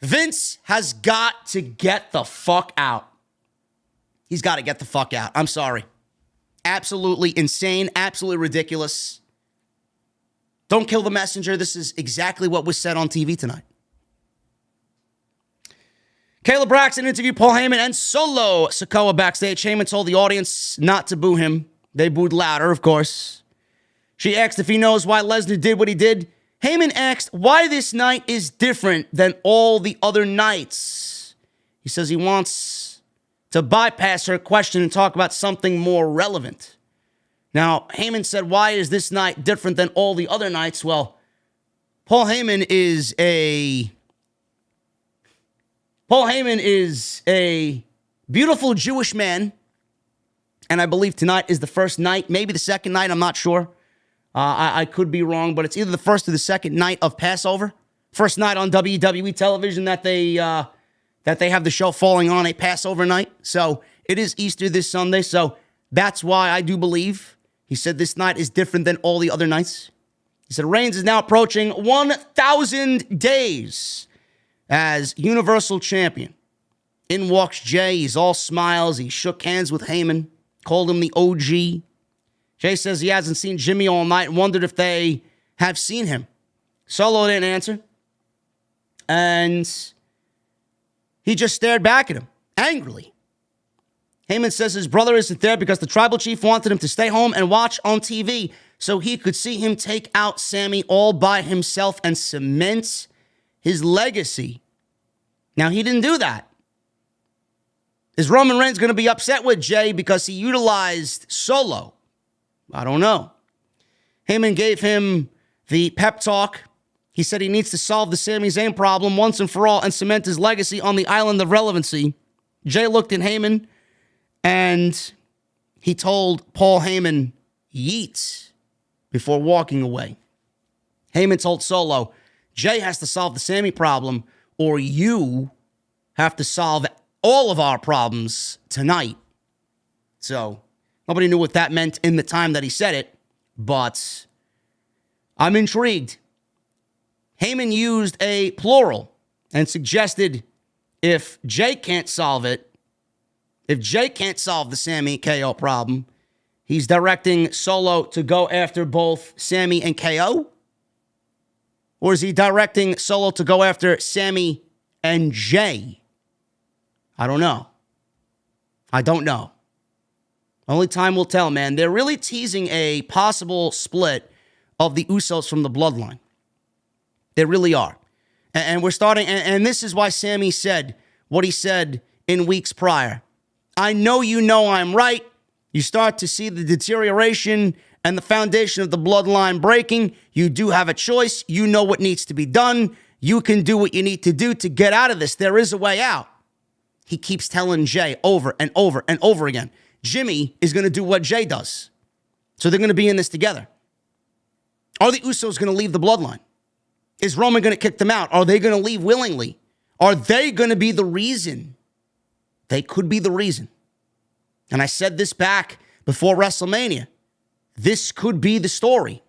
Vince has got to get the fuck out. He's got to get the fuck out. I'm sorry. Absolutely insane. Absolutely ridiculous. Don't kill the messenger. This is exactly what was said on TV tonight. Kayla Braxton interviewed Paul Heyman and Solo Sikoa backstage. Heyman told the audience not to boo him. They booed louder, of course. She asked if he knows why Lesnar did what he did. Heyman asked why this night is different than all the other nights. He says he wants to bypass her question and talk about something more relevant. Now, Heyman said, why is this night different than all the other nights? Well, Paul Heyman is a beautiful Jewish man, and I believe tonight is the first night, maybe the second night, I'm not sure. I could be wrong, but it's either the first or the second night of Passover. First night on WWE television that they have the show falling on a Passover night. So it is Easter this Sunday, so that's why I do believe. He said this night is different than all the other nights. He said Reigns is now approaching 1,000 days as Universal Champion. In walks Jey. He's all smiles. He shook hands with Heyman, called him the OG. Jey says he hasn't seen Jimmy all night and wondered if they have seen him. Solo didn't answer. And he just stared back at him, angrily. Heyman says his brother isn't there because the tribal chief wanted him to stay home and watch on TV so he could see him take out Sami all by himself and cement his legacy. Now, he didn't do that. Is Roman Reigns going to be upset with Jey because he utilized Solo? I don't know. Heyman gave him the pep talk. He said he needs to solve the Sami Zayn problem once and for all and cement his legacy on the island of relevancy. Jey looked at Heyman and he told Paul Heyman, yeet, before walking away. Heyman told Solo, Jey has to solve the Sami problem or you have to solve all of our problems tonight. So nobody knew what that meant in the time that he said it, but I'm intrigued. Heyman used a plural and suggested if Jey can't solve it, if Jey can't solve the Sami KO problem, he's directing Solo to go after both Sami and KO? Or is he directing Solo to go after Sami and Jey? I don't know. Only time will tell, man. They're really teasing a possible split of the Usos from the Bloodline. They really are. And we're starting, and this is why Sami said what he said in weeks prior. I know you know I'm right. You start to see the deterioration and the foundation of the Bloodline breaking. You do have a choice. You know what needs to be done. You can do what you need to do to get out of this. There is a way out. He keeps telling Jey over and over and over again. Jimmy is going to do what Jey does. So they're going to be in this together. Are the Usos going to leave the Bloodline? Is Roman going to kick them out? Are they going to leave willingly? Are they going to be the reason? They could be the reason. And I said this back before WrestleMania. This could be the story.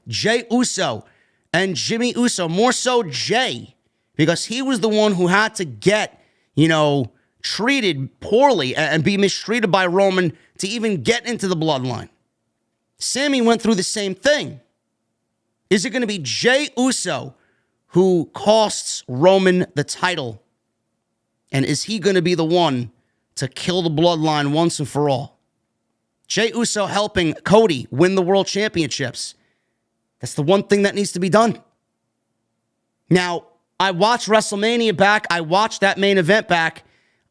Jey Uso and Jimmy Uso, more so Jey, because he was the one who had to get, treated poorly and be mistreated by Roman to even get into the Bloodline. Sami went through the same thing. Is it going to be Jey Uso who costs Roman the title? And is he going to be the one to kill the Bloodline once and for all. Jey Uso helping Cody win the world championships. That's the one thing that needs to be done. Now, I watched WrestleMania back. I watched that main event back.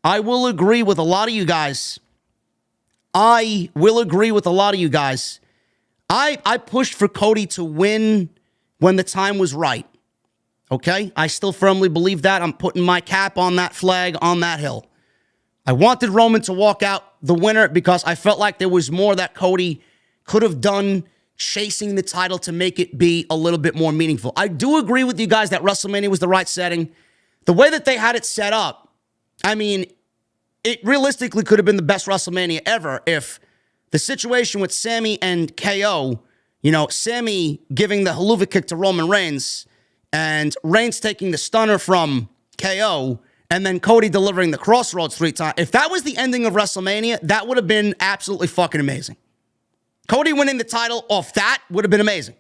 I will agree with a lot of you guys. I pushed for Cody to win when the time was right. Okay? I still firmly believe that. I'm putting my cap on that flag on that hill. I wanted Roman to walk out the winner because I felt like there was more that Cody could have done chasing the title to make it be a little bit more meaningful. I do agree with you guys that WrestleMania was the right setting. The way that they had it set up, I mean, it realistically could have been the best WrestleMania ever if the situation with Sami and KO, Sami giving the haluva kick to Roman Reigns and Reigns taking the stunner from KO and then Cody delivering the crossroads 3 times. If that was the ending of WrestleMania, that would have been absolutely fucking amazing. Cody winning the title off that would have been amazing.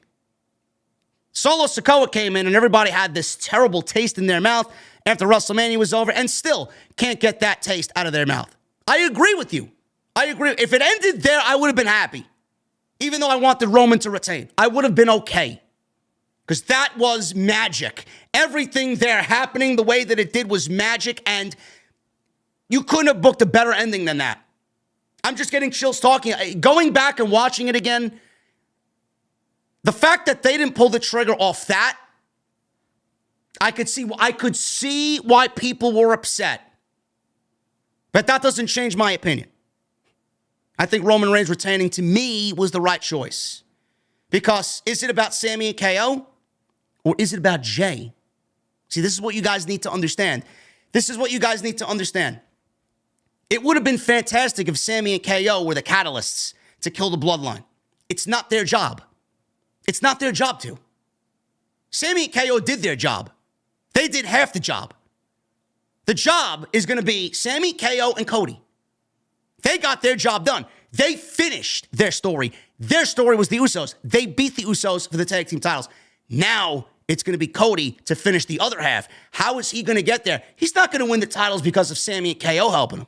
Solo Sikoa came in and everybody had this terrible taste in their mouth after WrestleMania was over and still can't get that taste out of their mouth. I agree with you. I agree. If it ended there, I would have been happy. Even though I wanted Roman to retain, I would have been okay. Because that was magic. Everything there happening the way that it did was magic, and you couldn't have booked a better ending than that. I'm just getting chills talking. Going back and watching it again, the fact that they didn't pull the trigger off that, I could see why people were upset. But that doesn't change my opinion. I think Roman Reigns retaining, to me, was the right choice. Because is it about Sami and KO? Or is it about Jey? See, this is what you guys need to understand. It would have been fantastic if Sami and KO were the catalysts to kill the Bloodline. It's not their job. It's not their job to. Sami and KO did their job. They did half the job. The job is going to be Sami, KO, and Cody. They got their job done. They finished their story. Their story was the Usos. They beat the Usos for the tag team titles. Now it's going to be Cody to finish the other half. How is he going to get there? He's not going to win the titles because of Sami and KO helping him.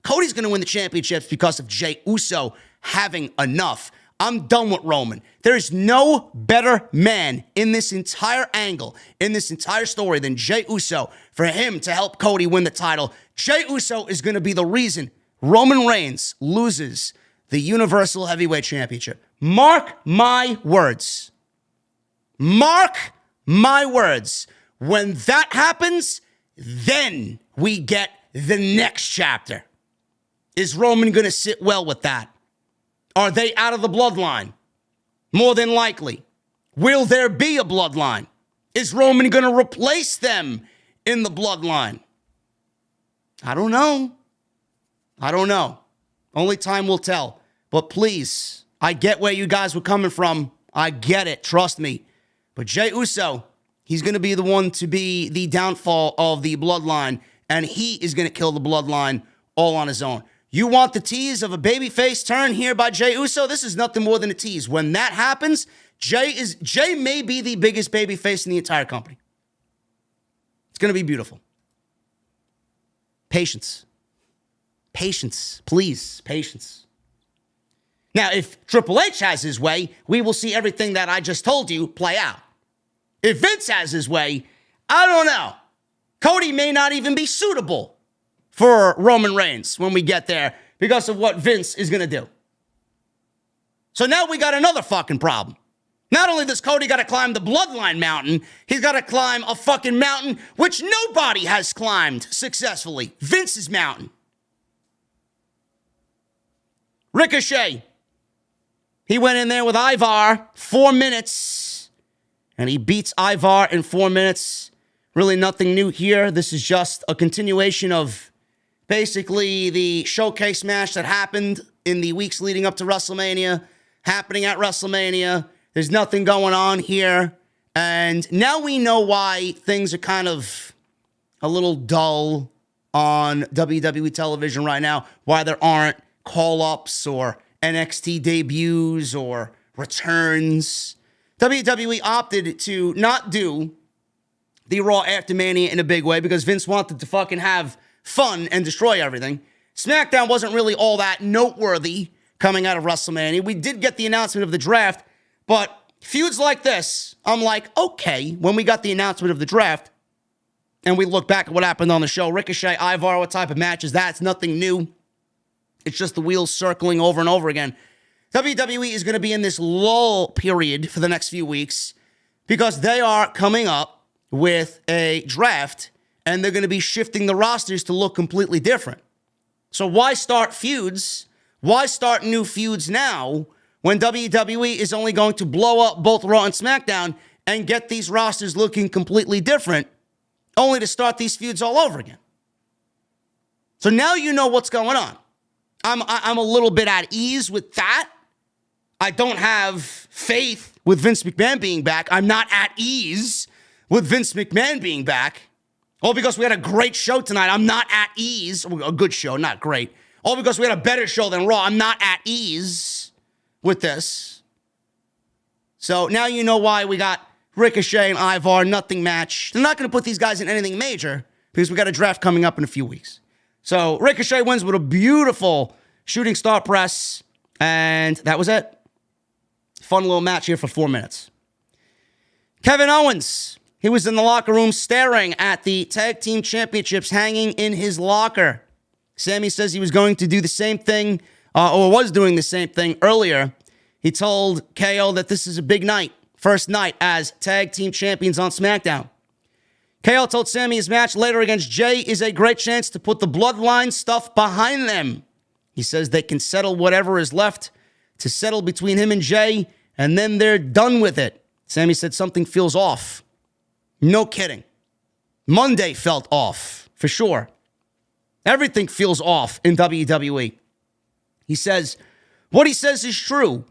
Cody's going to win the championships because of Jey Uso having enough. I'm done with Roman. There is no better man in this entire angle, in this entire story than Jey Uso for him to help Cody win the title. Jey Uso is going to be the reason Roman Reigns loses the Universal Heavyweight Championship. Mark my words. Mark my words. When that happens, then we get the next chapter. Is Roman going to sit well with that? Are they out of the bloodline? More than likely. Will there be a bloodline? Is Roman going to replace them in the bloodline? I don't know. Only time will tell. But please, I get where you guys were coming from. I get it. Trust me. But Jey Uso, he's going to be the one to be the downfall of the bloodline. And he is going to kill the bloodline all on his own. You want the tease of a babyface turn here by Jey Uso? This is nothing more than a tease. When that happens, Jey may be the biggest babyface in the entire company. It's going to be beautiful. Patience. Patience. Please, patience. Now, if Triple H has his way, we will see everything that I just told you play out. If Vince has his way, I don't know. Cody may not even be suitable for Roman Reigns when we get there because of what Vince is going to do. So now we got another fucking problem. Not only does Cody got to climb the bloodline mountain, he's got to climb a fucking mountain which nobody has climbed successfully. Vince's mountain. Ricochet. He went in there with Ivar, 4 minutes, and he beats Ivar in 4 minutes. Really nothing new here. This is just a continuation of basically the showcase match that happened in the weeks leading up to WrestleMania, happening at WrestleMania. There's nothing going on here. And now we know why things are kind of a little dull on WWE television right now, why there aren't call-ups or NXT debuts or returns. WWE opted to not do the Raw after Mania in a big way because Vince wanted to fucking have fun and destroy everything. SmackDown wasn't really all that noteworthy coming out of WrestleMania. We did get the announcement of the draft, but feuds like this, I'm like, okay, when we got the announcement of the draft, and we look back at what happened on the show, Ricochet, Ivar, what type of match is that? It's nothing new. It's just the wheels circling over and over again. WWE is going to be in this lull period for the next few weeks because they are coming up with a draft and they're going to be shifting the rosters to look completely different. So why start feuds? Why start new feuds now when WWE is only going to blow up both Raw and SmackDown and get these rosters looking completely different, only to start these feuds all over again? So now you know what's going on. I'm a little bit at ease with that. I don't have faith with Vince McMahon being back. I'm not at ease with Vince McMahon being back. All because we had a great show tonight. I'm not at ease. A good show, not great. All because we had a better show than Raw. I'm not at ease with this. So now you know why we got Ricochet and Ivar, nothing match. They're not going to put these guys in anything major because we got a draft coming up in a few weeks. So Ricochet wins with a beautiful shooting star press, and that was it. Fun little match here for 4 minutes. Kevin Owens, he was in the locker room staring at the tag team championships hanging in his locker. Sami says he was going to do the same thing, or was doing the same thing earlier. He told KO that this is a big night, first night as tag team champions on SmackDown. KO told Sami his match later against Jey is a great chance to put the Bloodline stuff behind them. He says they can settle whatever is left to settle between him and Jey, and then they're done with it. Sami said something feels off. No kidding. Monday felt off, for sure. Everything feels off in WWE. He says, what he says is true,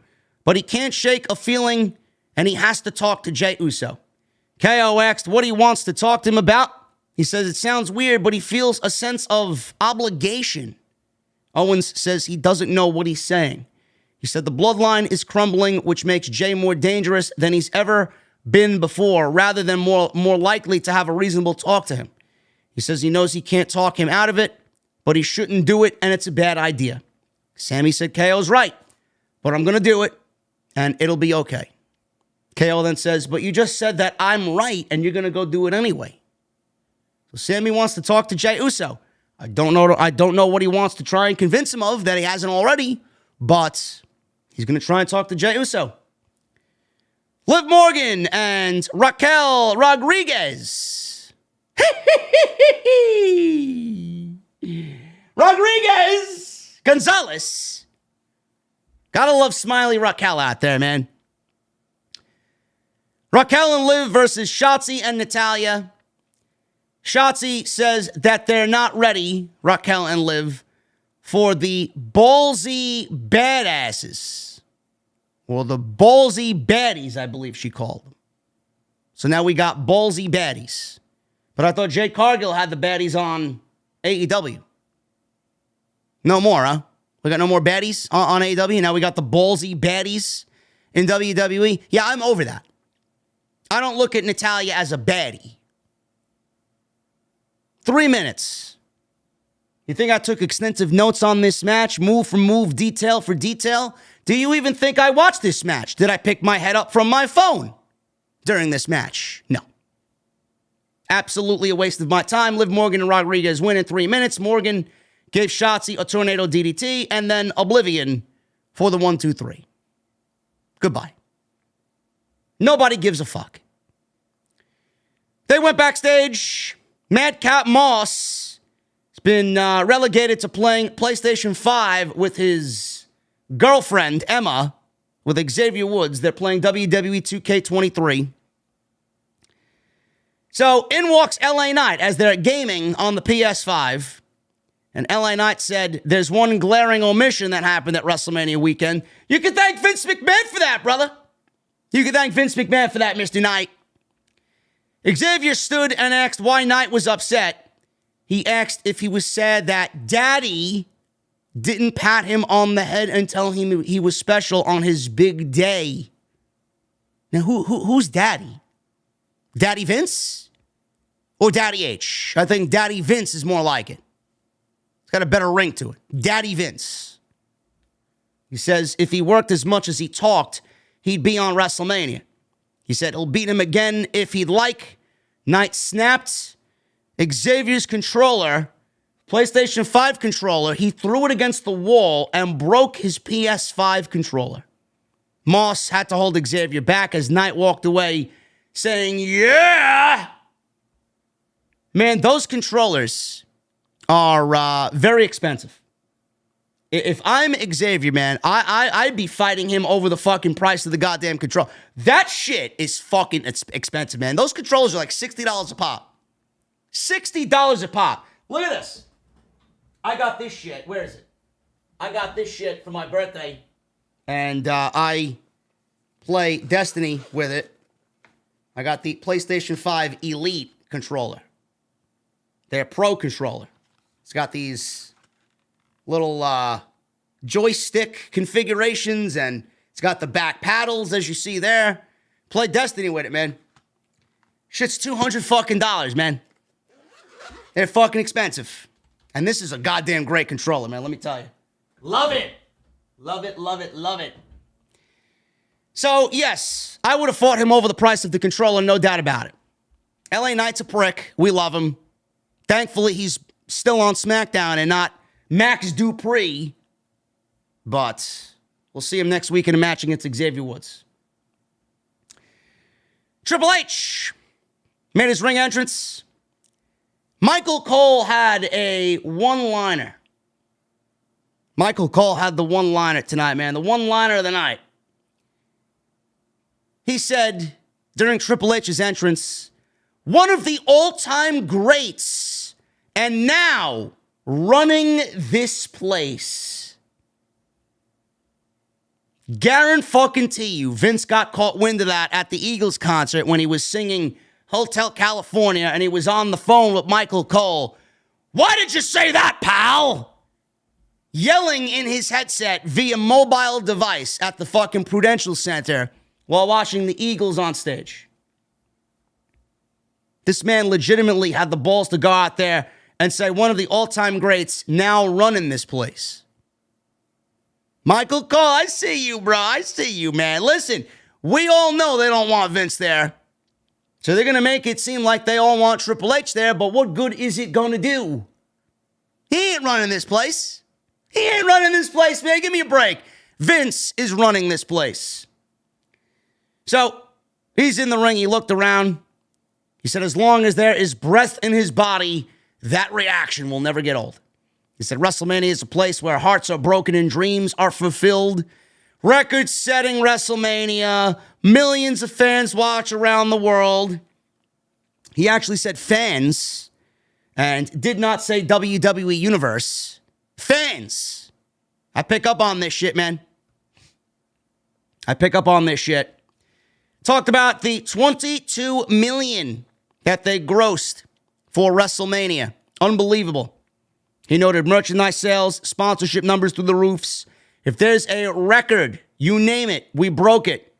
but he can't shake a feeling, and he has to talk to Jey Uso. KO asked what he wants to talk to him about. He says it sounds weird, but he feels a sense of obligation. Owens says he doesn't know what he's saying. He said the bloodline is crumbling, which makes Jey more dangerous than he's ever been before, rather than more likely to have a reasonable talk to him. He says he knows he can't talk him out of it, but he shouldn't do it, and it's a bad idea. Sami said KO's right, but I'm going to do it, and it'll be okay. KO then says, but you just said that I'm right, and you're going to go do it anyway. So Sami wants to talk to Jey Uso. I don't know what he wants to try and convince him of that he hasn't already, but he's going to try and talk to Jey Uso. Liv Morgan and Raquel Rodriguez. Rodriguez Gonzalez. Gotta love Smiley Raquel out there, man. Raquel and Liv versus Shotzi and Natalya. Shotzi says that they're not ready, Raquel and Liv, for the ballsy badasses. Or the ballsy baddies, I believe she called them. So now we got ballsy baddies. But I thought Jade Cargill had the baddies on AEW. No more, huh? We got no more baddies on AEW. Now we got the ballsy baddies in WWE. Yeah, I'm over that. I don't look at Natalya as a baddie. 3 minutes. You think I took extensive notes on this match, move for move, detail for detail? Do you even think I watched this match? Did I pick my head up from my phone during this match? No. Absolutely a waste of my time. Liv Morgan and Rodriguez win in 3 minutes. Morgan gave Shotzi a tornado DDT and then Oblivion for the 1, 2, 3. Goodbye. Nobody gives a fuck. They went backstage. Madcap Moss has been relegated to playing PlayStation 5 with his girlfriend, Emma, with Xavier Woods. They're playing WWE 2K23. So in walks LA Knight as they're gaming on the PS5. And LA Knight said, there's one glaring omission that happened at WrestleMania weekend. You can thank Vince McMahon for that, brother. You can thank Vince McMahon for that, Mr. Knight. Xavier stood and asked why Knight was upset. He asked if he was sad that Daddy didn't pat him on the head and tell him he was special on his big day. Now, who's Daddy? Daddy Vince? Or Daddy H? I think Daddy Vince is more like it. It's got a better ring to it. Daddy Vince. He says if he worked as much as he talked, he'd be on WrestleMania. He said he'll beat him again if he'd like. Night snapped. Xavier's controller, PlayStation 5 controller, he threw it against the wall and broke his PS5 controller. Moss had to hold Xavier back as Knight walked away saying, yeah! Man, those controllers are very expensive. If I'm Xavier, man, I'd be fighting him over the fucking price of the goddamn control. That shit is fucking expensive, man. Those controllers are like $60 a pop. $60 a pop. Look at this. I got this shit. Where is it? I got this shit for my birthday. And I play Destiny with it. I got the PlayStation 5 Elite controller. Their Pro controller. It's got these little joystick configurations, and it's got the back paddles, as you see there. Play Destiny with it, man. Shit's $200 fucking dollars, man. They're fucking expensive. And this is a goddamn great controller, man, let me tell you. Love it. Love it, love it, love it. So, yes, I would have fought him over the price of the controller, no doubt about it. LA Knight's a prick. We love him. Thankfully, he's still on SmackDown and not Max Dupree. But we'll see him next week in a match against Xavier Woods. Triple H made his ring entrance. Michael Cole had a one-liner. Michael Cole had the one-liner tonight, man. The one-liner of the night. He said during Triple H's entrance, one of the all-time greats, and now running this place. Guarantee you, Vince got caught wind of that at the Eagles concert when he was singing Hotel California and he was on the phone with Michael Cole. Why did you say that, pal? Yelling in his headset via mobile device at the fucking Prudential Center while watching the Eagles on stage. This man legitimately had the balls to go out there and say one of the all-time greats now running this place. Michael Cole, I see you, bro. I see you, man. Listen, we all know they don't want Vince there. So they're going to make it seem like they all want Triple H there, but what good is it going to do? He ain't running this place. He ain't running this place, man. Give me a break. Vince is running this place. So he's in the ring. He looked around. He said, as long as there is breath in his body, that reaction will never get old. He said, WrestleMania is a place where hearts are broken and dreams are fulfilled. Record-setting WrestleMania. Millions of fans watch around the world. He actually said fans and did not say WWE Universe. Fans. I pick up on this shit, man. I pick up on this shit. Talked about the $22 million that they grossed for WrestleMania. Unbelievable. He noted merchandise sales, sponsorship numbers through the roofs. If there's a record, you name it, we broke it.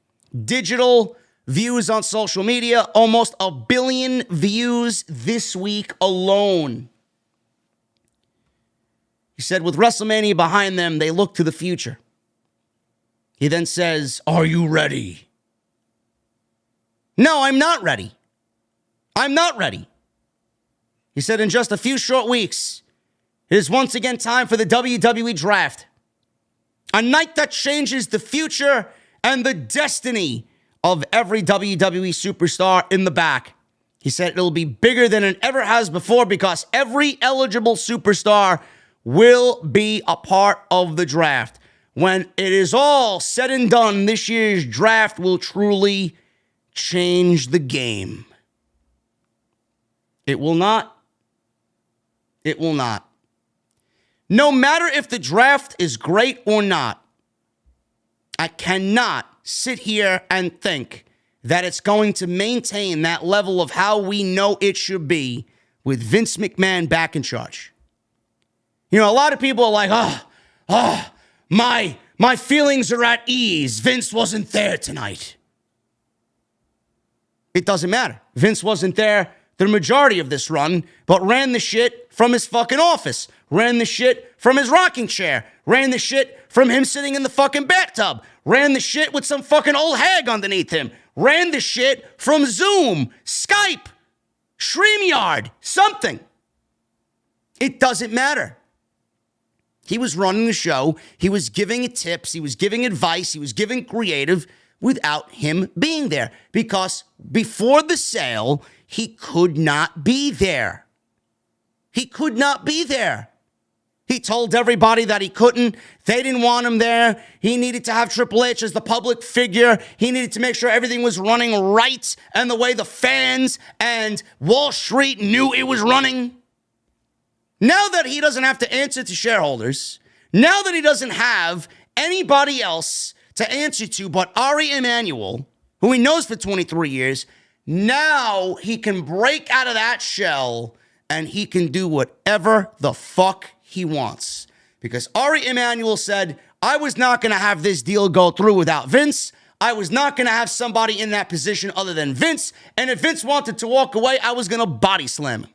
Digital views on social media, almost 1 billion views this week alone. He said with WrestleMania behind them, they look to the future. He then says, are you ready? No, I'm not ready. I'm not ready. He said in just a few short weeks, it is once again time for the WWE Draft. A night that changes the future and the destiny of every WWE superstar in the back. He said it'll be bigger than it ever has before because every eligible superstar will be a part of the draft. When it is all said and done, this year's draft will truly change the game. It will not. It will not. No matter if the draft is great or not, I cannot sit here and think that it's going to maintain that level of how we know it should be with Vince McMahon back in charge. You know, a lot of people are like, my feelings are at ease. Vince wasn't there tonight. It doesn't matter. Vince wasn't there the majority of this run, but ran the shit from his fucking office, ran the shit from his rocking chair, ran the shit from him sitting in the fucking bathtub, ran the shit with some fucking old hag underneath him, ran the shit from Zoom, Skype, StreamYard, something. It doesn't matter. He was running the show. He was giving tips. He was giving advice. He was giving creative without him being there. Because before the sale, he could not be there. He could not be there. He told everybody that he couldn't. They didn't want him there. He needed to have Triple H as the public figure. He needed to make sure everything was running right and the way the fans and Wall Street knew it was running. Now that he doesn't have to answer to shareholders, now that he doesn't have anybody else to answer to but Ari Emanuel, who he knows for 23 years, now he can break out of that shell and he can do whatever the fuck he wants. Because Ari Emanuel said, I was not going to have this deal go through without Vince. I was not going to have somebody in that position other than Vince. And if Vince wanted to walk away, I was going to body slam him.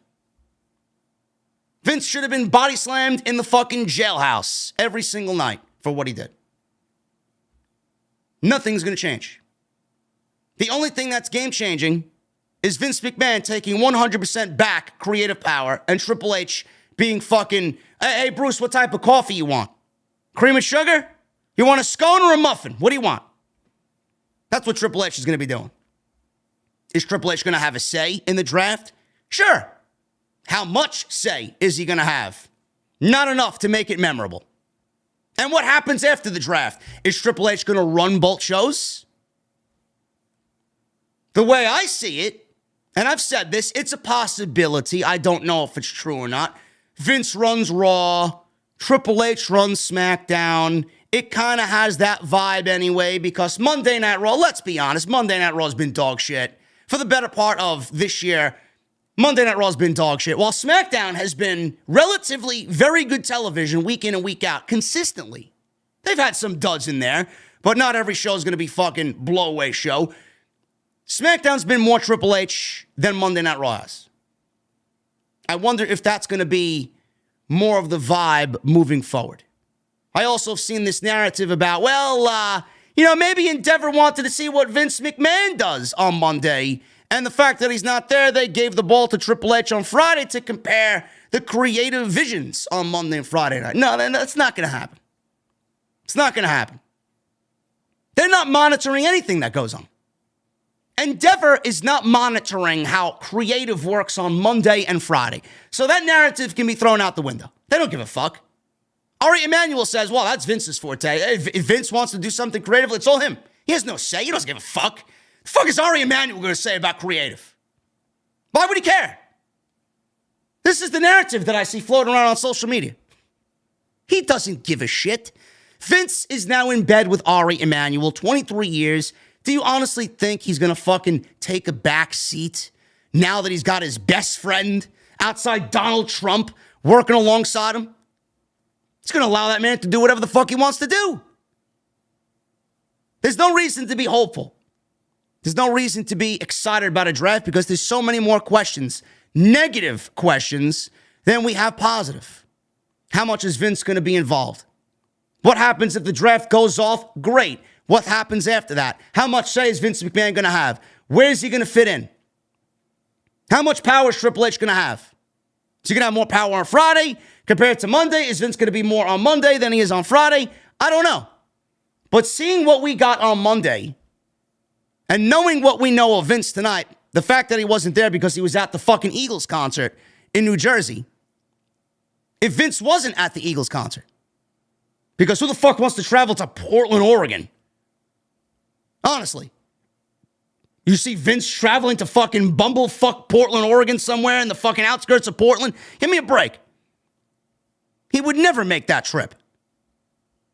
Vince should have been body slammed in the fucking jailhouse every single night for what he did. Nothing's going to change. The only thing that's game-changing is Vince McMahon taking 100% back creative power and Triple H being fucking, hey, Bruce, what type of coffee you want? Cream and sugar? You want a scone or a muffin? What do you want? That's what Triple H is going to be doing. Is Triple H going to have a say in the draft? Sure. How much say is he going to have? Not enough to make it memorable. And what happens after the draft? Is Triple H going to run both shows? The way I see it, and I've said this, it's a possibility. I don't know if it's true or not. Vince runs Raw. Triple H runs SmackDown. It kind of has that vibe anyway because Monday Night Raw, let's be honest, Monday Night Raw has been dog shit. For the better part of this year, Monday Night Raw has been dog shit, while SmackDown has been relatively very good television week in and week out, consistently. They've had some duds in there, but not every show is going to be fucking blow-away show. SmackDown's been more Triple H than Monday Night Raw has. I wonder if that's going to be more of the vibe moving forward. I also have seen this narrative about, maybe Endeavor wanted to see what Vince McMahon does on Monday. And the fact that he's not there, they gave the ball to Triple H on Friday to compare the creative visions on Monday and Friday night. No, that's not going to happen. It's not going to happen. They're not monitoring anything that goes on. Endeavor is not monitoring how creative works on Monday and Friday. So that narrative can be thrown out the window. They don't give a fuck. Ari Emanuel says, well, that's Vince's forte. If Vince wants to do something creative, it's all him. He has no say. He doesn't give a fuck. The fuck is Ari Emanuel going to say about creative? Why would he care? This is the narrative that I see floating around on social media. He doesn't give a shit. Vince is now in bed with Ari Emanuel, 23 years. Do you honestly think he's going to fucking take a back seat now that he's got his best friend outside Donald Trump working alongside him? He's going to allow that man to do whatever the fuck he wants to do. There's no reason to be hopeful. There's no reason to be excited about a draft because there's so many more questions, negative questions, than we have positive. How much is Vince going to be involved? What happens if the draft goes off? Great. What happens after that? How much say is Vince McMahon going to have? Where's he going to fit in? How much power is Triple H going to have? Is he going to have more power on Friday compared to Monday? Is Vince going to be more on Monday than he is on Friday? I don't know. But seeing what we got on Monday and knowing what we know of Vince tonight, the fact that he wasn't there because he was at the fucking Eagles concert in New Jersey. If Vince wasn't at the Eagles concert, because who the fuck wants to travel to Portland, Oregon? Honestly. You see Vince traveling to fucking bumblefuck Portland, Oregon somewhere in the fucking outskirts of Portland? Give me a break. He would never make that trip.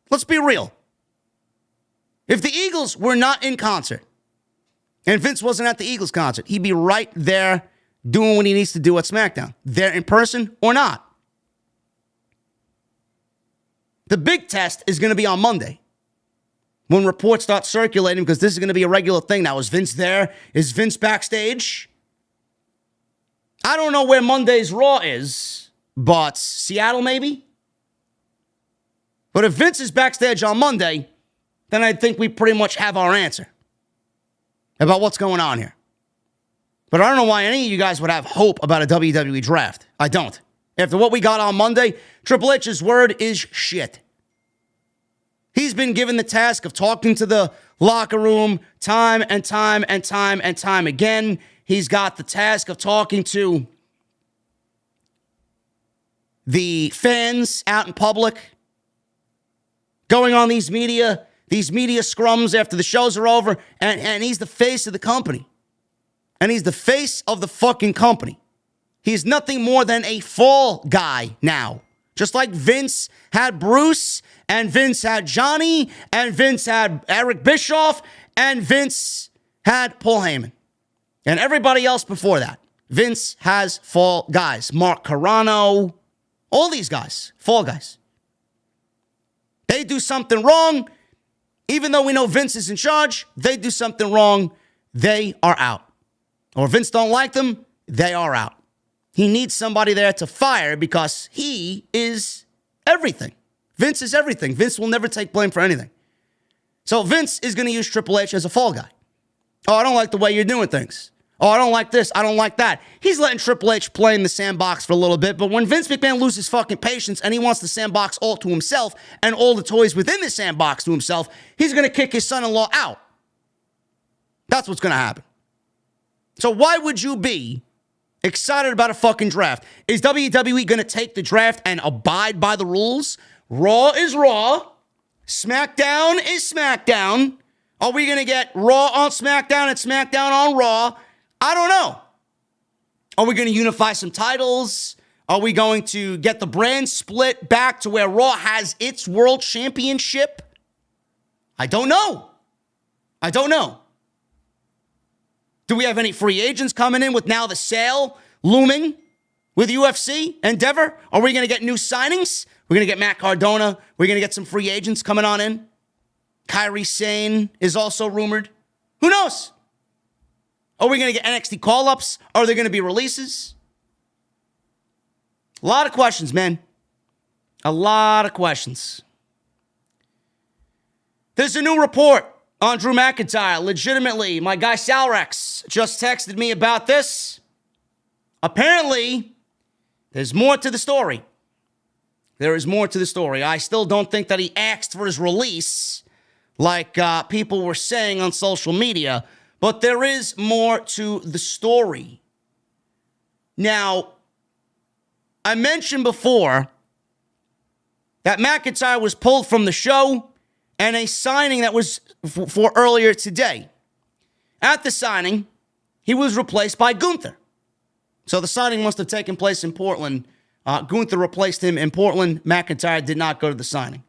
Let's be real. If the Eagles were not in concert and Vince wasn't at the Eagles concert, he'd be right there doing what he needs to do at SmackDown. There in person or not. The big test is going to be on Monday when reports start circulating because this is going to be a regular thing now. Is Vince there? Is Vince backstage? I don't know where Monday's Raw is, but Seattle maybe? But if Vince is backstage on Monday, then I think we pretty much have our answer about what's going on here. But I don't know why any of you guys would have hope about a WWE draft. I don't. After what we got on Monday, Triple H's word is shit. He's been given the task of talking to the locker room time and time and time and time again. He's got the task of talking to the fans out in public, going on these media scrums after the shows are over, and he's the face of the company. And he's the face of the fucking company. He's nothing more than a fall guy now. Just like Vince had Bruce, and Vince had Johnny, and Vince had Eric Bischoff, and Vince had Paul Heyman. And everybody else before that. Vince has fall guys. Mark Carrano, all these guys, fall guys. They do something wrong, even though we know Vince is in charge, they do something wrong, they are out. Or Vince don't like them, they are out. He needs somebody there to fire because he is everything. Vince is everything. Vince will never take blame for anything. So Vince is going to use Triple H as a fall guy. Oh, I don't like the way you're doing things. Oh, I don't like this. I don't like that. He's letting Triple H play in the sandbox for a little bit, but when Vince McMahon loses fucking patience and he wants the sandbox all to himself and all the toys within the sandbox to himself, he's going to kick his son-in-law out. That's what's going to happen. So why would you be excited about a fucking draft? Is WWE going to take the draft and abide by the rules? Raw is Raw. SmackDown is SmackDown. Are we going to get Raw on SmackDown and SmackDown on Raw? I don't know. Are we going to unify some titles? Are we going to get the brand split back to where Raw has its world championship? I don't know. I don't know. Do we have any free agents coming in with now the sale looming with UFC Endeavor? Are we going to get new signings? We're going to get Matt Cardona. We're going to get some free agents coming on in. Kairi Sane is also rumored. Who knows? Are we going to get NXT call-ups? Are there going to be releases? A lot of questions, man. A lot of questions. There's a new report on Drew McIntyre. Legitimately, my guy Salrex just texted me about this. Apparently, there's more to the story. There is more to the story. I still don't think that he asked for his release like people were saying on social media, but there is more to the story. Now, I mentioned before that McIntyre was pulled from the show and a signing that was for earlier today. At the signing, he was replaced by Gunther. So the signing must have taken place in Portland. Gunther replaced him in Portland. McIntyre did not go to the signing.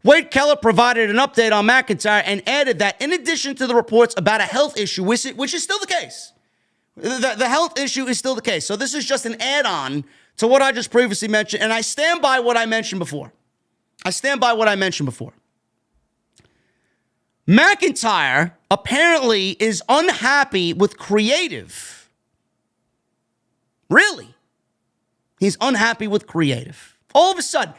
Wade Keller provided an update on McIntyre and added that in addition to the reports about a health issue, which is still the case, the health issue is still the case. So this is just an add-on to what I just previously mentioned, and I stand by what I mentioned before. McIntyre apparently is unhappy with creative. Really? He's unhappy with creative. All of a sudden,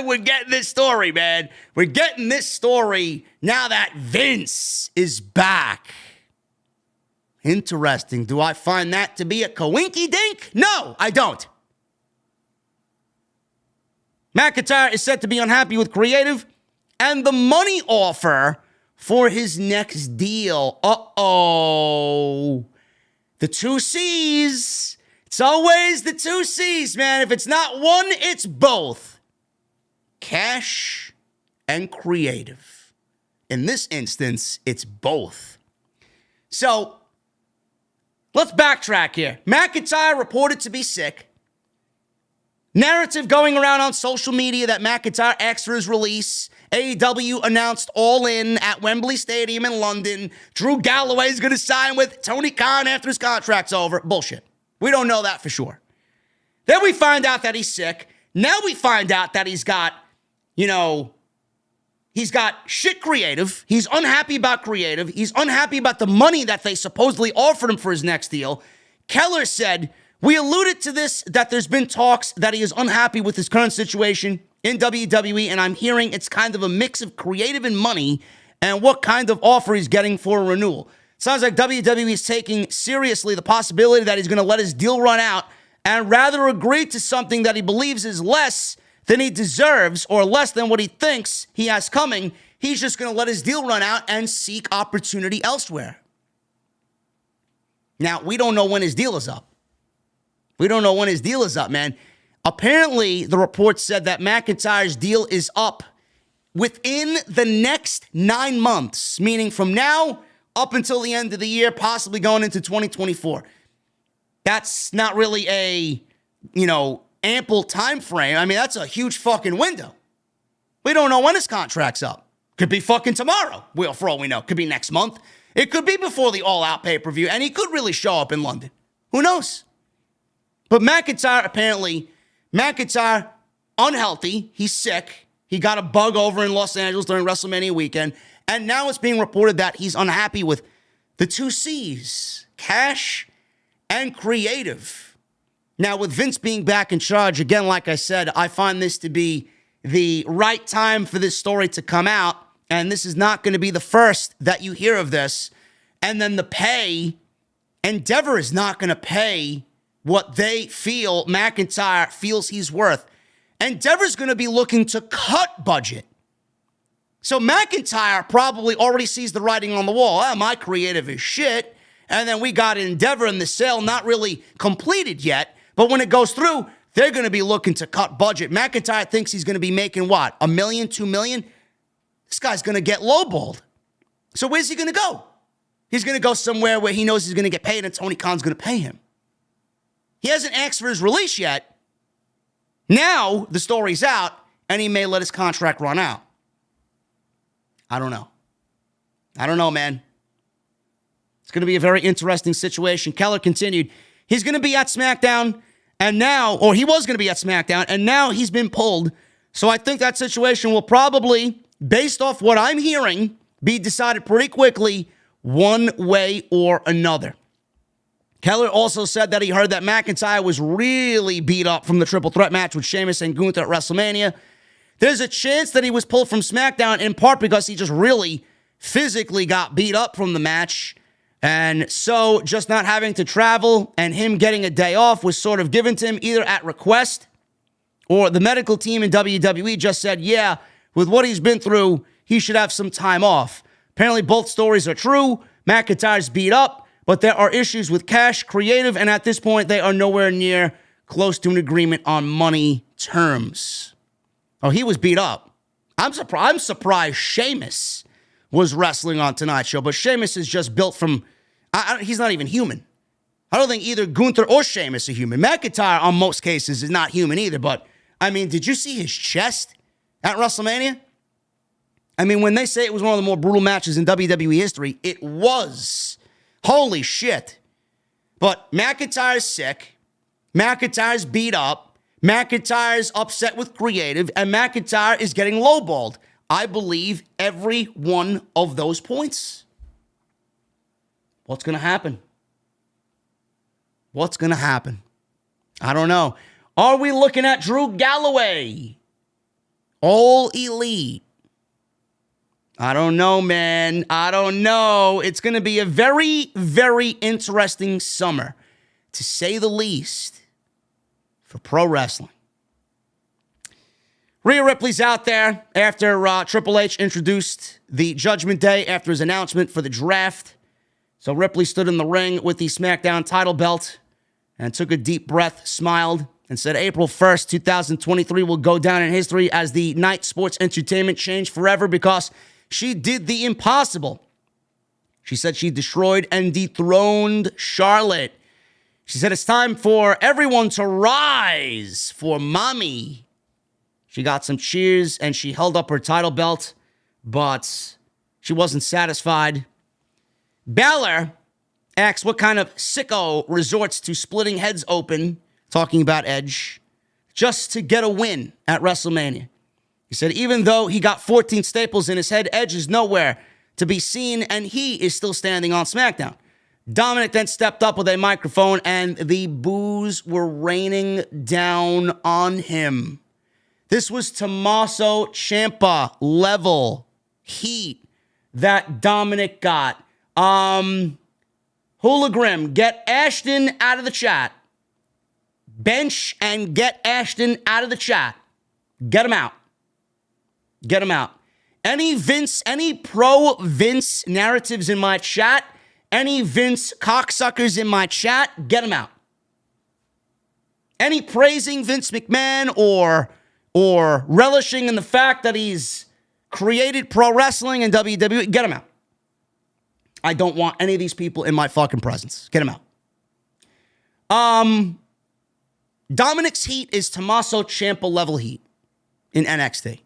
we're getting this story, man. We're getting this story now that Vince is back. Interesting. Do I find that to be a coinky-dink? No, I don't. McIntyre is said to be unhappy with creative and the money offer for his next deal. Uh-oh. The two C's. It's always the two C's, man. If it's not one, it's both. Cash and creative. In this instance, it's both. So, let's backtrack here. McIntyre reported to be sick. Narrative going around on social media that McIntyre asked for his release. AEW announced All In at Wembley Stadium in London. Drew Galloway is going to sign with Tony Khan after his contract's over. Bullshit. We don't know that for sure. Then we find out that he's sick. Now we find out that he's got shit creative. He's unhappy about creative. He's unhappy about the money that they supposedly offered him for his next deal. Keller said, We alluded to this, that there's been talks that he is unhappy with his current situation in WWE, and I'm hearing it's kind of a mix of creative and money and what kind of offer he's getting for a renewal. Sounds like WWE is taking seriously the possibility that he's going to let his deal run out and rather agree to something that he believes is less than he deserves or less than what he thinks he has coming. He's just going to let his deal run out and seek opportunity elsewhere. Now, we don't know when his deal is up. We don't know when his deal is up, man. Apparently, the report said that McIntyre's deal is up within the next 9 months, meaning from now up until the end of the year, possibly going into 2024. That's not really a, ample time frame. I mean, that's a huge fucking window. We don't know when his contract's up. Could be fucking tomorrow. Well, for all we know, could be next month. It could be before the All-Out pay-per-view, and he could really show up in London. Who knows? But McIntyre, unhealthy. He's sick. He got a bug over in Los Angeles during WrestleMania weekend. And now it's being reported that he's unhappy with the 2 C's, cash and creative. Now, with Vince being back in charge, again, like I said, I find this to be the right time for this story to come out. And this is not going to be the first that you hear of this. And then the pay, Endeavor is not going to pay what they feel McIntyre feels he's worth. Endeavor's going to be looking to cut budget. So McIntyre probably already sees the writing on the wall. Oh, my creative is shit. And then we got Endeavor and the sale not really completed yet. But when it goes through, they're going to be looking to cut budget. McIntyre thinks he's going to be making what? $1 million, $2 million? This guy's going to get lowballed. So where's he going to go? He's going to go somewhere where he knows he's going to get paid and Tony Khan's going to pay him. He hasn't asked for his release yet. Now the story's out and he may let his contract run out. I don't know, man. It's going to be a very interesting situation. Keller continued. He's going to be at SmackDown he was going to be at SmackDown, and now he's been pulled. So I think that situation will probably, based off what I'm hearing, be decided pretty quickly one way or another. Keller also said that he heard that McIntyre was really beat up from the triple threat match with Sheamus and Gunther at WrestleMania. There's a chance that he was pulled from SmackDown in part because he just really physically got beat up from the match. And so just not having to travel and him getting a day off was sort of given to him either at request or the medical team in WWE just said, yeah, with what he's been through, he should have some time off. Apparently both stories are true. McIntyre's beat up, but there are issues with cash, creative, and at this point, they are nowhere near close to an agreement on money terms. Oh, he was beat up. I'm surprised Sheamus was wrestling on tonight's show, but Sheamus is just built from, he's not even human. I don't think either Gunther or Sheamus are human. McIntyre, on most cases, is not human either, but, I mean, did you see his chest at WrestleMania? I mean, when they say it was one of the more brutal matches in WWE history, it was. Holy shit. But McIntyre's sick. McIntyre's beat up. McIntyre's upset with creative, and McIntyre is getting lowballed. I believe every one of those points. What's going to happen? What's going to happen? I don't know. Are we looking at Drew Galloway? All Elite? I don't know, man. I don't know. It's going to be a very, very interesting summer, to say the least, for pro wrestling. Rhea Ripley's out there after Triple H introduced the Judgment Day after his announcement for the draft. So Ripley stood in the ring with the SmackDown title belt and took a deep breath, smiled, and said April 1st, 2023 will go down in history as the night sports entertainment changed forever because she did the impossible. She said she destroyed and dethroned Charlotte. She said it's time for everyone to rise for mommy. She got some cheers and she held up her title belt, but she wasn't satisfied. Balor asks what kind of sicko resorts to splitting heads open, talking about Edge, just to get a win at WrestleMania. He said even though he got 14 staples in his head, Edge is nowhere to be seen and he is still standing on SmackDown. Dominic then stepped up with a microphone, and the boos were raining down on him. This was Tommaso Ciampa level heat that Dominic got. Hologram, get Ashton out of the chat. Bench and get Ashton out of the chat. Get him out. Get him out. Any pro-Vince narratives in my chat, any Vince cocksuckers in my chat, get him out. Any praising Vince McMahon or relishing in the fact that he's created pro wrestling and WWE, get him out. I don't want any of these people in my fucking presence. Get him out. Dominic's heat is Tommaso Ciampa level heat in NXT.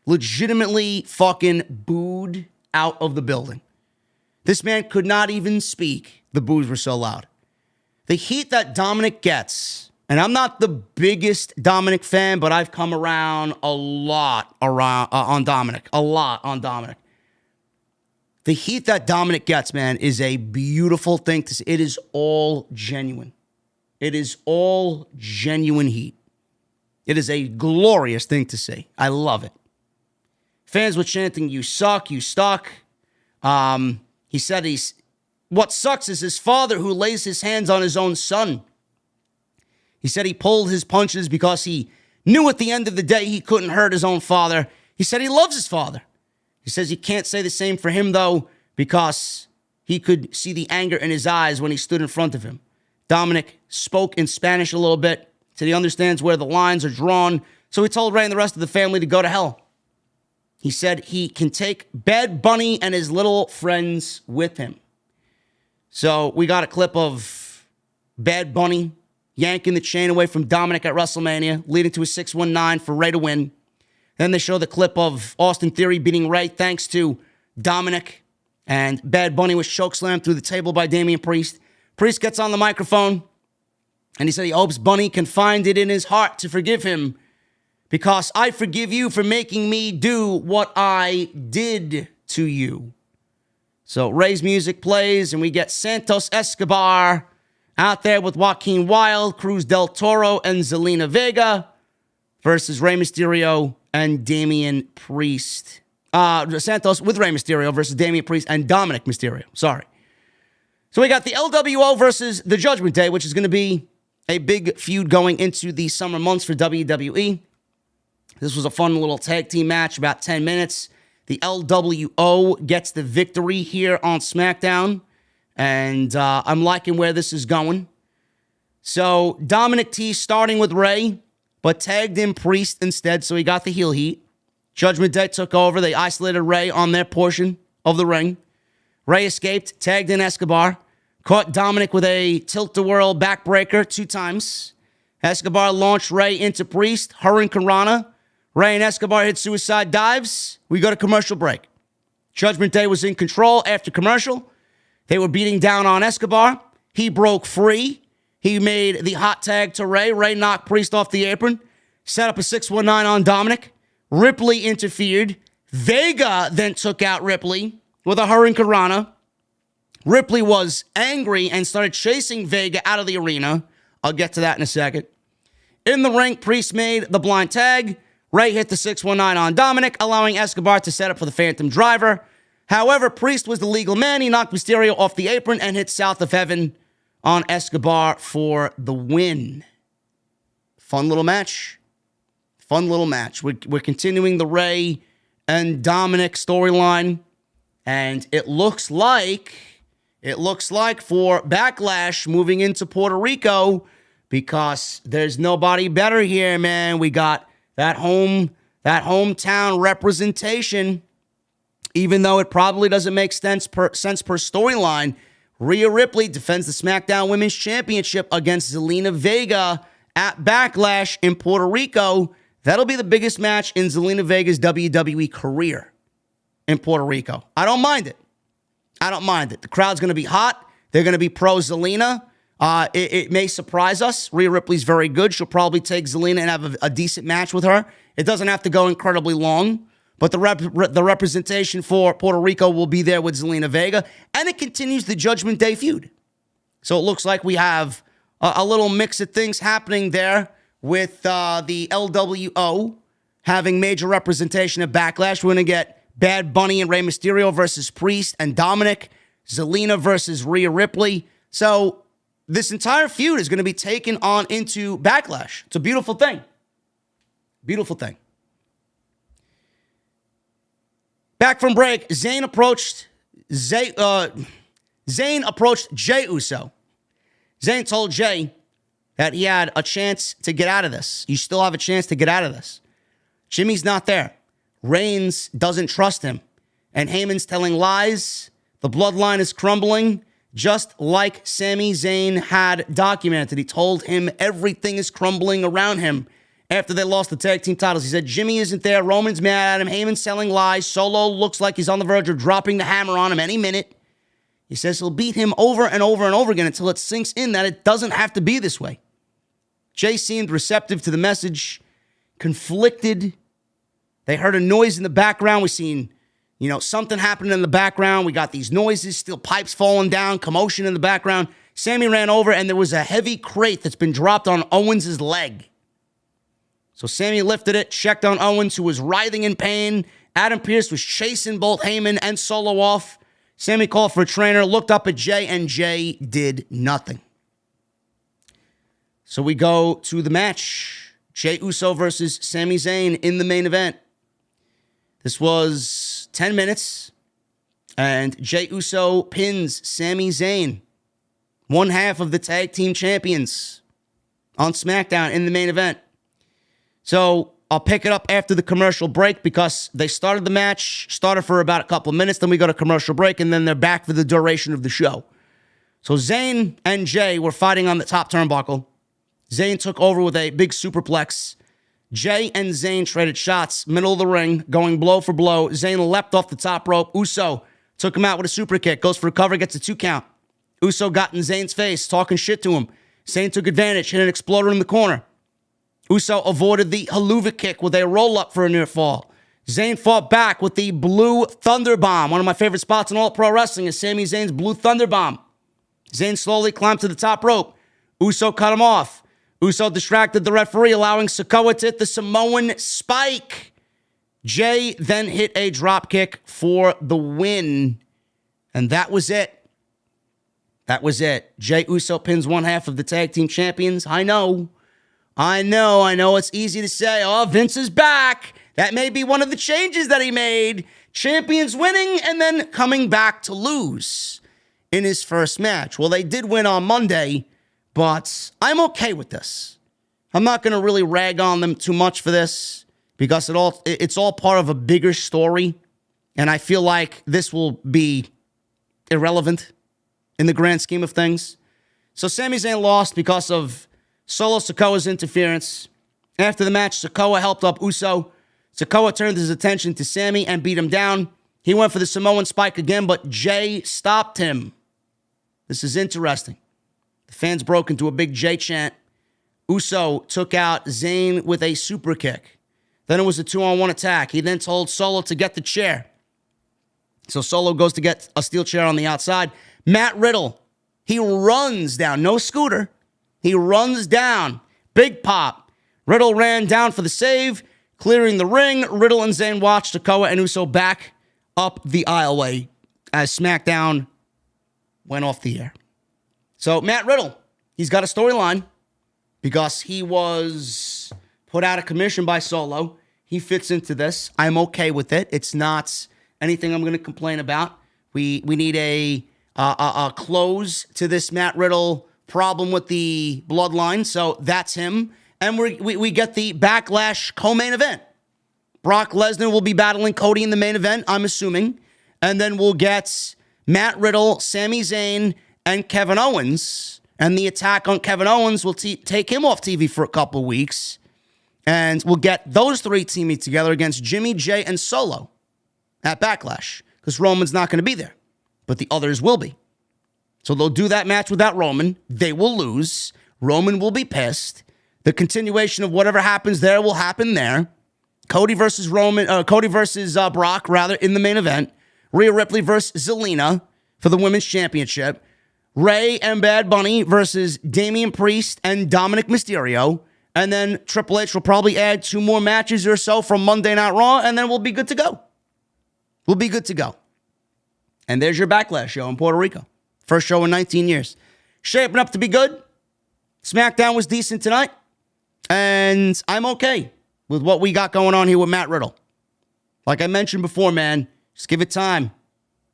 Legitimately fucking booed out of the building. This man could not even speak. The boos were so loud. The heat that Dominic gets, and I'm not the biggest Dominic fan, but I've come around a lot on Dominic. A lot on Dominic. The heat that Dominic gets, man, is a beautiful thing to see. It is all genuine. It is all genuine heat. It is a glorious thing to see. I love it. Fans were chanting, "You suck, you stuck." He said what sucks is his father who lays his hands on his own son. He said he pulled his punches because he knew at the end of the day he couldn't hurt his own father. He said he loves his father. He says you can't say the same for him, though, because he could see the anger in his eyes when he stood in front of him. Dominic spoke in Spanish a little bit, said he understands where the lines are drawn, so he told Ray and the rest of the family to go to hell. He said he can take Bad Bunny and his little friends with him. So we got a clip of Bad Bunny yanking the chain away from Dominic at WrestleMania, leading to a 619 for Ray to win. Then they show the clip of Austin Theory beating Ray thanks to Dominic. And Bad Bunny was chokeslammed through the table by Damian Priest. Priest gets on the microphone, and he said he hopes Bunny can find it in his heart to forgive him, because I forgive you for making me do what I did to you. So Ray's music plays, and we get Santos Escobar out there with Joaquin Wilde, Cruz del Toro, and Zelina Vega versus Rey Mysterio and Damian Priest. Santos with Rey Mysterio versus Damian Priest and Dominic Mysterio. Sorry. So we got the LWO versus the Judgment Day, which is going to be a big feud going into the summer months for WWE. This was a fun little tag team match, about 10 minutes. The LWO gets the victory here on SmackDown, and I'm liking where this is going. So Dominic T starting with Ray, but tagged in Priest instead, so he got the heel heat. Judgment Day took over. They isolated Ray on their portion of the ring. Ray escaped, tagged in Escobar, caught Dominic with a tilt-a-whirl backbreaker 2 times. Escobar launched Ray into Priest, Hurricane Rana. Ray and Escobar hit suicide dives. We go to commercial break. Judgment Day was in control after commercial. They were beating down on Escobar. He broke free. He made the hot tag to Ray. Ray knocked Priest off the apron. Set up a 619 on Dominic. Ripley interfered. Vega then took out Ripley with a Hurricane Rana. Ripley was angry and started chasing Vega out of the arena. I'll get to that in a second. In the ring, Priest made the blind tag. Ray hit the 619 on Dominic, allowing Escobar to set up for the Phantom Driver. However, Priest was the legal man. He knocked Mysterio off the apron and hit South of Heaven on Escobar for the win. Fun little match. Fun little match. We're continuing the Ray and Dominic storyline. And it looks like for Backlash moving into Puerto Rico, because there's nobody better here, man. We got that hometown representation. Even though it probably doesn't make sense per storyline, Rhea Ripley defends the SmackDown Women's Championship against Zelina Vega at Backlash in Puerto Rico. That'll be the biggest match in Zelina Vega's WWE career in Puerto Rico. I don't mind it. The crowd's going to be hot. They're going to be pro Zelina. It may surprise us. Rhea Ripley's very good. She'll probably take Zelina and have a decent match with her. It doesn't have to go incredibly long, But the representation for Puerto Rico will be there with Zelina Vega, and it continues the Judgment Day feud. So it looks like we have a little mix of things happening there with the LWO having major representation at Backlash. We're going to get Bad Bunny and Rey Mysterio versus Priest and Dominic, Zelina versus Rhea Ripley. So this entire feud is going to be taken on into Backlash. It's a beautiful thing. Beautiful thing. Back from break, Zayn approached Jey Uso. Zayn told Jey that he had a chance to get out of this. You still have a chance to get out of this. Jimmy's not there. Reigns doesn't trust him. And Heyman's telling lies. The bloodline is crumbling, just like Sami Zayn had documented. He told him everything is crumbling around him after they lost the tag team titles. He said Jimmy isn't there. Roman's mad at him. Heyman's selling lies. Solo looks like he's on the verge of dropping the hammer on him any minute. He says he'll beat him over and over and over again until it sinks in that it doesn't have to be this way. Jey seemed receptive to the message, conflicted. They heard a noise in the background. We seen, something happening in the background. We got these noises, steel pipes falling down, commotion in the background. Sami ran over, and there was a heavy crate that's been dropped on Owens' leg. So Sami lifted it, checked on Owens, who was writhing in pain. Adam Pearce was chasing both Heyman and Solo off. Sami called for a trainer, looked up at Jey, and Jey did nothing. So we go to the match. Jey Uso versus Sami Zayn in the main event. This was 10 minutes, and Jey Uso pins Sami Zayn, one half of the tag team champions, on SmackDown in the main event. So I'll pick it up after the commercial break because they started the match, started for about a couple of minutes, then we go to commercial break, and then they're back for the duration of the show. So Zayn and Jey were fighting on the top turnbuckle. Zayn took over with a big superplex. Jey and Zayn traded shots, middle of the ring, going blow for blow. Zayn leapt off the top rope. Uso took him out with a super kick, goes for a cover, gets a 2 count. Uso got in Zayn's face, talking shit to him. Zayn took advantage, hit an exploder in the corner. Uso avoided the haluva kick with a roll-up for a near fall. Zayn fought back with the Blue Thunder Bomb. One of my favorite spots in all pro wrestling is Sami Zayn's Blue Thunder Bomb. Zayn slowly climbed to the top rope. Uso cut him off. Uso distracted the referee, allowing Sikoa to hit the Samoan Spike. Jey then hit a drop kick for the win. And that was it. That was it. Jey Uso pins one half of the tag team champions. I know it's easy to say, oh, Vince is back. That may be one of the changes that he made. Champions winning and then coming back to lose in his first match. Well, they did win on Monday, but I'm okay with this. I'm not going to really rag on them too much for this because it's all part of a bigger story, and I feel like this will be irrelevant in the grand scheme of things. So Sami Zayn lost because of Solo Sikoa's interference. After the match, Sikoa helped up Uso. Sikoa turned his attention to Sami and beat him down. He went for the Samoan Spike again, but Jey stopped him. This is interesting. The fans broke into a big Jey chant. Uso took out Zayn with a super kick. Then it was a 2-on-1 attack. He then told Solo to get the chair. So Solo goes to get a steel chair on the outside. Matt Riddle, he runs down. No scooter. He runs down. Big pop. Riddle ran down for the save, clearing the ring. Riddle and Zayn watched Sikoa and Uso back up the aisleway as SmackDown went off the air. So Matt Riddle, he's got a storyline because he was put out of commission by Solo. He fits into this. I'm okay with it. It's not anything I'm going to complain about. We need a close to this Matt Riddle problem with the bloodline. So that's him. And we get the Backlash co-main event. Brock Lesnar will be battling Cody in the main event, I'm assuming. And then we'll get Matt Riddle, Sami Zayn, and Kevin Owens. And the attack on Kevin Owens will take him off TV for a couple weeks. And we'll get those three teaming together against Jimmy, Jey, and Solo at Backlash. Because Roman's not going to be there. But the others will be. So they'll do that match without Roman. They will lose. Roman will be pissed. The continuation of whatever happens there will happen there. Cody versus Brock, rather, in the main event. Rhea Ripley versus Zelina for the Women's Championship. Rey and Bad Bunny versus Damian Priest and Dominic Mysterio. And then Triple H will probably add 2 more matches or so from Monday Night Raw, and then we'll be good to go. We'll be good to go. And there's your Backlash show in Puerto Rico. First show in 19 years. Shaping up to be good. SmackDown was decent tonight. And I'm okay with what we got going on here with Matt Riddle. Like I mentioned before, man, just give it time.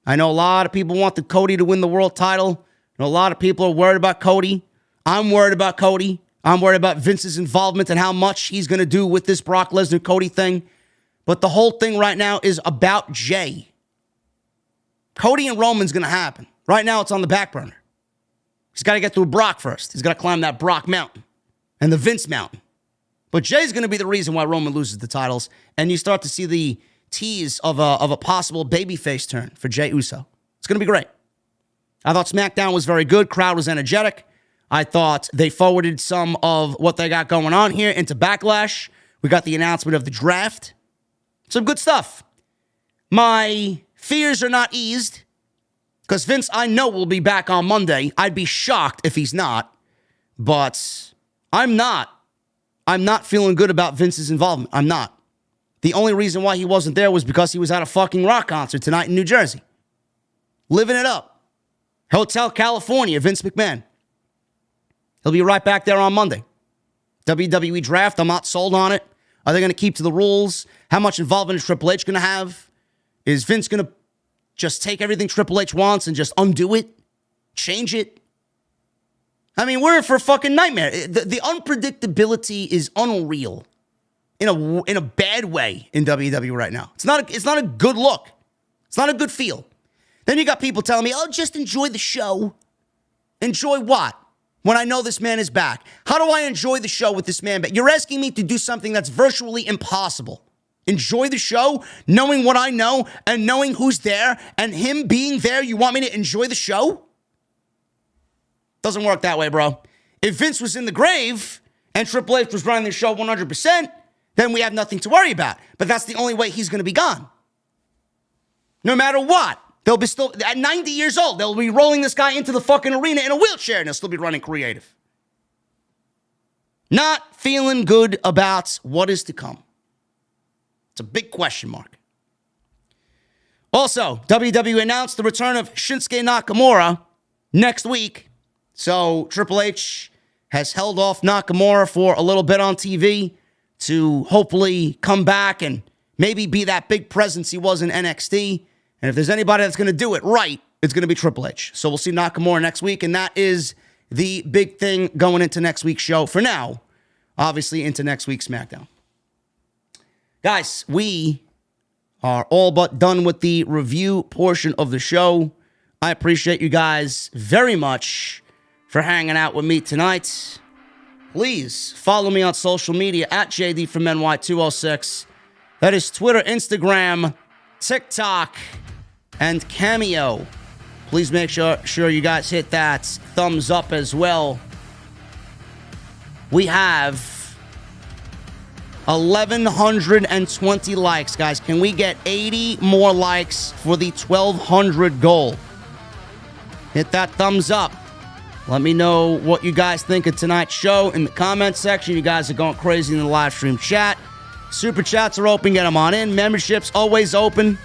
I know a lot of people want the Cody to win the world title. I know a lot of people are worried about Cody. I'm worried about Cody. I'm worried about Vince's involvement and how much he's going to do with this Brock Lesnar-Cody thing. But the whole thing right now is about Jey. Cody and Roman's going to happen. Right now, it's on the back burner. He's got to get through Brock first. He's got to climb that Brock mountain and the Vince mountain. But Jey's going to be the reason why Roman loses the titles. And you start to see the tease of a possible babyface turn for Jey Uso. It's going to be great. I thought SmackDown was very good. Crowd was energetic. I thought they forwarded some of what they got going on here into Backlash. We got the announcement of the draft. Some good stuff. My fears are not eased because Vince, I know, will be back on Monday. I'd be shocked if he's not. But I'm not feeling good about Vince's involvement. I'm not. The only reason why he wasn't there was because he was at a fucking rock concert tonight in New Jersey. Living it up. Hotel California, Vince McMahon. He'll be right back there on Monday. WWE Draft, I'm not sold on it. Are they going to keep to the rules? How much involvement is Triple H going to have? Is Vince going to just take everything Triple H wants and just undo it? Change it? I mean, we're in for a fucking nightmare. The unpredictability is unreal in a bad way in WWE right now. It's not a good look. It's not a good feel. Then you got people telling me, oh, just enjoy the show. Enjoy what? When I know this man is back. How do I enjoy the show with this man back? You're asking me to do something that's virtually impossible. Enjoy the show, knowing what I know and knowing who's there and him being there. You want me to enjoy the show? Doesn't work that way, bro. If Vince was in the grave and Triple H was running the show 100%, then we have nothing to worry about. But that's the only way he's going to be gone. No matter what. They'll be still, at 90 years old, they'll be rolling this guy into the fucking arena in a wheelchair and he'll still be running creative. Not feeling good about what is to come. It's a big question mark. Also, WWE announced the return of Shinsuke Nakamura next week. So Triple H has held off Nakamura for a little bit on TV to hopefully come back and maybe be that big presence he was in NXT. And if there's anybody that's going to do it right, it's going to be Triple H. So we'll see Nakamura next week, and that is the big thing going into next week's show. For now, obviously into next week's SmackDown. Guys, we are all but done with the review portion of the show. I appreciate you guys very much for hanging out with me tonight. Please follow me on social media at JDfromNY206. That is Twitter, Instagram, TikTok, and Cameo. Please make sure you guys hit that thumbs up as well. We have 1,120 likes, guys. Can we get 80 more likes for the 1,200 goal? Hit that thumbs up. Let me know what you guys think of tonight's show in the comment section. You guys are going crazy in the live stream chat. Super chats are open. Get them on in. Memberships always open.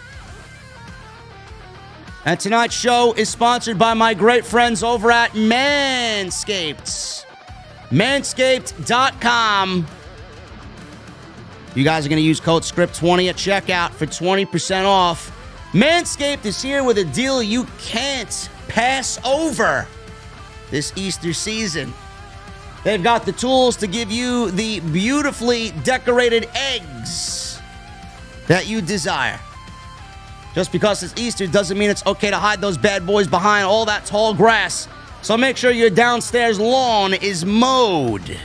And tonight's show is sponsored by my great friends over at Manscaped. Manscaped.com. You guys are going to use code SCRIPT20 at checkout for 20% off. Manscaped is here with a deal you can't pass over this Easter season. They've got the tools to give you the beautifully decorated eggs that you desire. Just because it's Easter doesn't mean it's okay to hide those bad boys behind all that tall grass. So make sure your downstairs lawn is mowed.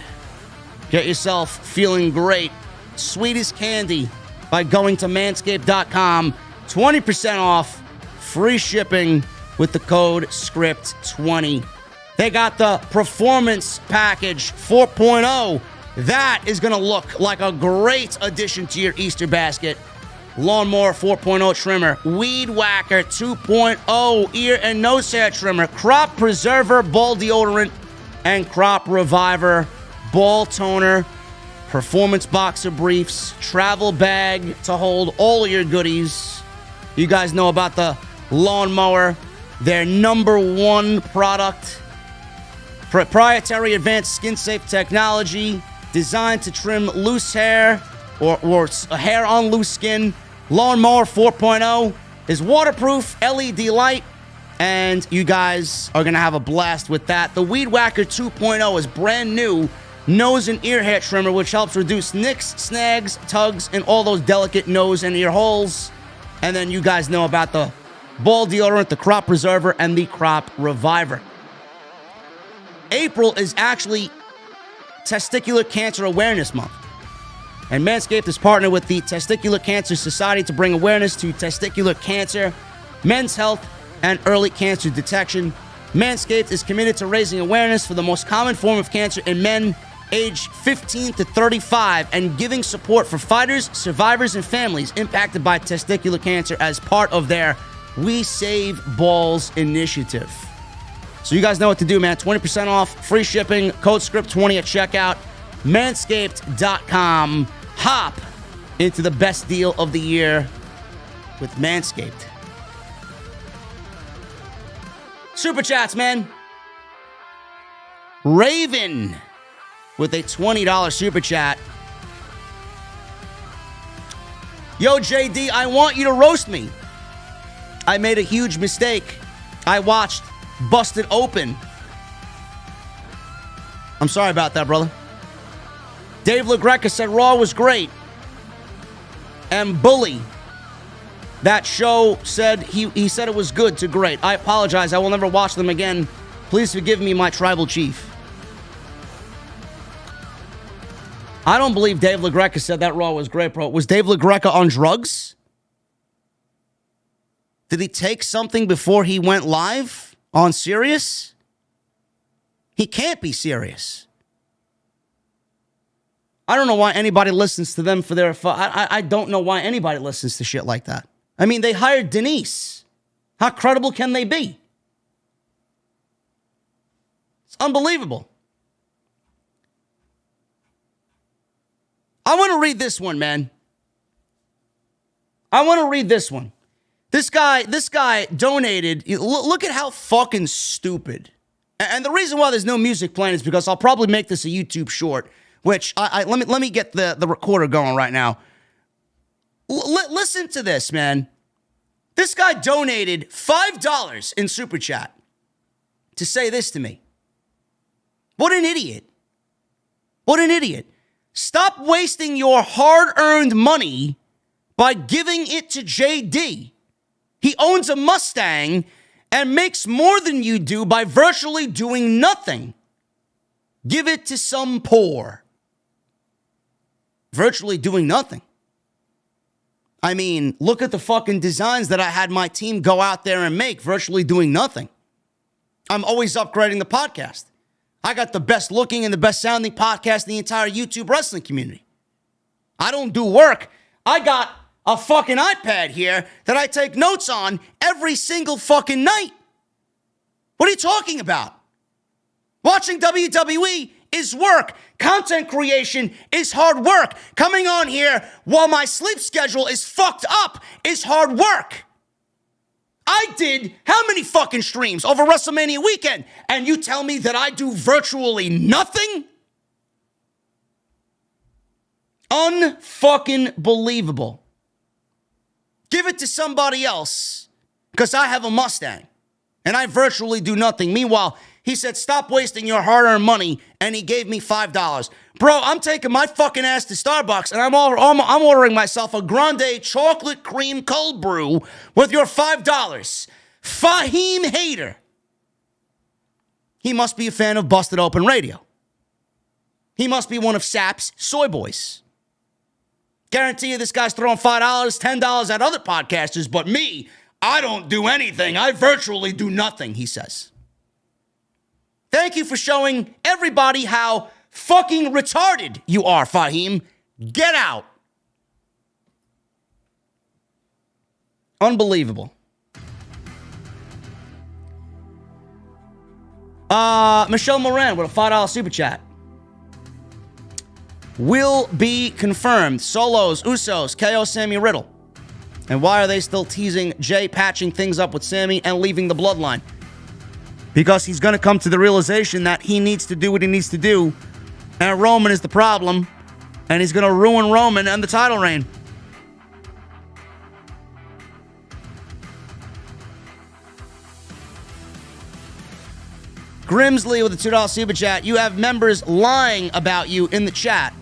Get yourself feeling great. Sweet as candy by going to manscaped.com. 20% off, free shipping with the code SCRIPT20. They got the Performance Package 4.0 That is going to look like a great addition to your Easter basket. Lawnmower 4.0 trimmer, Weed Whacker 2.0 ear and nose hair trimmer, Crop Preserver ball deodorant, and Crop Reviver ball toner, performance boxer briefs, travel bag to hold all your goodies. You guys know about the lawnmower, their #1 product. Proprietary advanced skin-safe technology designed to trim loose hair or hair on loose skin. Lawnmower 4.0 is waterproof, LED light, and you guys are going to have a blast with that. The Weed Whacker 2.0 is brand new nose and ear hair trimmer, which helps reduce nicks, snags, tugs, and all those delicate nose and ear holes. And then you guys know about the ball deodorant, the Crop Preserver, and the Crop Reviver. April is actually Testicular Cancer Awareness Month. And Manscaped has partnered with the Testicular Cancer Society to bring awareness to testicular cancer, men's health, and early cancer detection. Manscaped is committed to raising awareness for the most common form of cancer in men aged 15 to 35 and giving support for fighters, survivors, and families impacted by testicular cancer as part of their We Save Balls initiative. So you guys know what to do, man. 20% off, free shipping, code SCRIPT20 at checkout, manscaped.com. Hop into the best deal of the year with Manscaped. Super chats, man. Raven with a $20 super chat. Yo, JD, I want you to roast me. I made a huge mistake. I watched Busted Open. I'm sorry about that, brother. Dave LaGreca said Raw was great. And Bully, that show, said he said it was good to great. I apologize. I will never watch them again. Please forgive me, my tribal chief. I don't believe Dave LaGreca said that Raw was great, bro. Was Dave LaGreca on drugs? Did he take something before he went live on Sirius? He can't be serious. I don't know why anybody listens to them for their... I don't know why anybody listens to shit like that. I mean, they hired Denise. How credible can they be? It's unbelievable. I want to read this one, man. I want to read this one. This guy donated. Look at how fucking stupid. And the reason why there's no music playing is because I'll probably make this a YouTube short, which let me get the recorder going right now. Listen to this, man. This guy donated $5 in Super Chat to say this to me. What an idiot. What an idiot. Stop wasting your hard-earned money by giving it to JD. He owns a Mustang and makes more than you do by virtually doing nothing. Give it to some poor. Virtually doing nothing. I mean, look at the fucking designs that I had my team go out there and make, virtually doing nothing. I'm always upgrading the podcast. I got the best looking and the best sounding podcast in the entire YouTube wrestling community. I don't do work. I got a fucking iPad here that I take notes on every single fucking night. What are you talking about? Watching WWE is work. Content creation is hard work. Coming on here while my sleep schedule is fucked up is hard work. I did how many fucking streams over WrestleMania weekend? And you tell me that I do virtually nothing? Unfucking believable. Give it to somebody else because I have a Mustang and I virtually do nothing. Meanwhile, he said, stop wasting your hard-earned money, and he gave me $5. Bro, I'm taking my fucking ass to Starbucks, and I'm ordering myself a grande chocolate cream cold brew with your $5. Fahim Hater. He must be a fan of Busted Open Radio. He must be one of SAP's soy boys. Guarantee you this guy's throwing $5, $10 at other podcasters, but me, I don't do anything. I virtually do nothing, he says. Thank you for showing everybody how Fucking retarded you are, Fahim. Get out. Unbelievable. Michelle Moran with a $5 super chat. Will be confirmed. Solos, Usos, KO, Sami, Riddle. And why are they still teasing Jey patching things up with Sami and leaving the bloodline? Because he's going to come to the realization that he needs to do what he needs to do. And Roman is the problem. And he's going to ruin Roman and the title reign. Grimsley with a $2 super chat. You have members lying about you in the chat.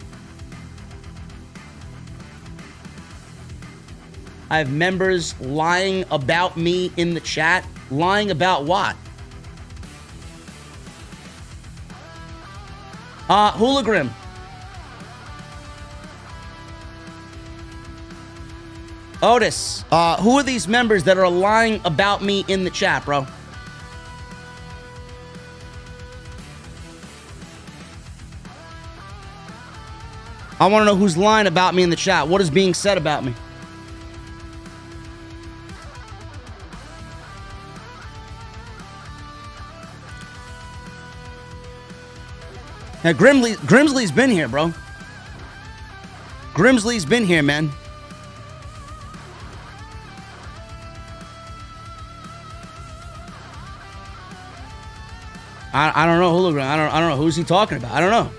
I have members lying about me in the chat. Lying about what? Hoolagrim. Otis. Who are these members that are lying about me in the chat, bro? I want to know who's lying about me in the chat. What is being said about me? Now, Grimsley's been here, bro. Grimsley's been here, man. I don't know, Hologram. I don't know. Who's he talking about? I don't know.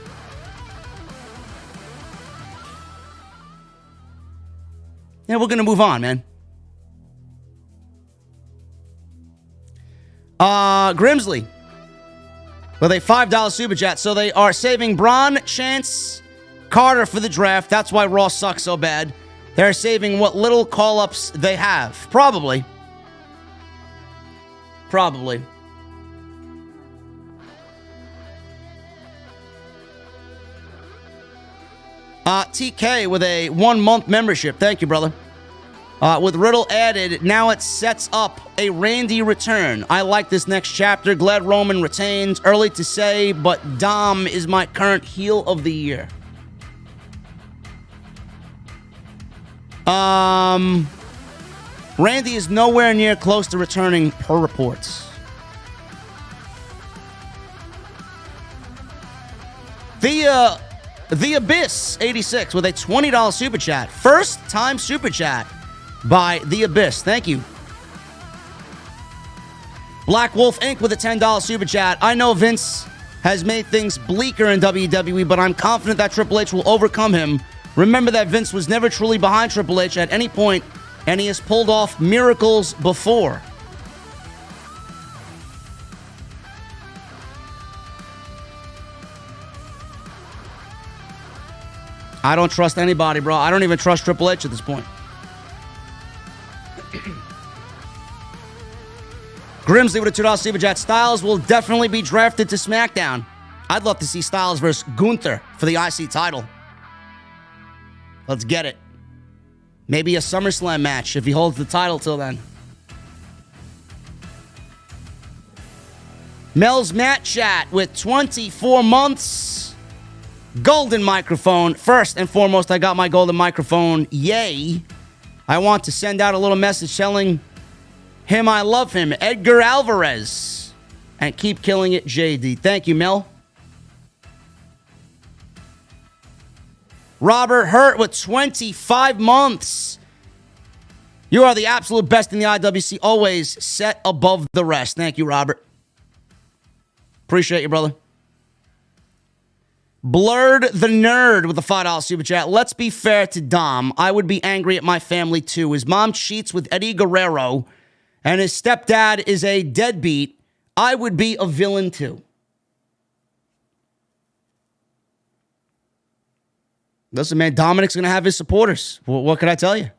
Yeah, we're going to move on, man. Grimsley with a $5 super chat. So they are saving Braun, Chance, Carter for the draft. That's why Raw sucks so bad. They're saving what little call-ups they have. Probably. TK with a 1-month membership. Thank you, brother. With Riddle added, now it sets up a Randy return. I like this next chapter. Glad Roman retains. Early to say, but Dom is my current heel of the year. Randy is nowhere near close to returning per reports. The Abyss 86 with a $20 super chat. First time super chat by The Abyss. Thank you. Black Wolf Inc. with a $10 super chat. I know Vince has made things bleaker in WWE, but I'm confident that Triple H will overcome him. Remember that Vince was never truly behind Triple H at any point, and he has pulled off miracles before. I don't trust anybody, bro. I don't even trust Triple H at this point. Grimsley with a $2 super chat. Styles will definitely be drafted to SmackDown. I'd love to see Styles versus Gunther for the IC title. Let's get it. Maybe a SummerSlam match if he holds the title till then. Mel's Matt Chat with 24 months. Golden microphone. First and foremost, I got my golden microphone. Yay. I want to send out a little message telling him I love him. Edgar Alvarez. And keep killing it, JD. Thank you, Mel. Robert Hurt with 25 months. You are the absolute best in the IWC. Always set above the rest. Thank you, Robert. Appreciate you, brother. Blurred the Nerd with a $5 super chat. Let's be fair to Dom. I would be angry at my family too. His mom cheats with Eddie Guerrero, and his stepdad is a deadbeat. I would be a villain too. Listen, man, Dominic's going to have his supporters. What can I tell you?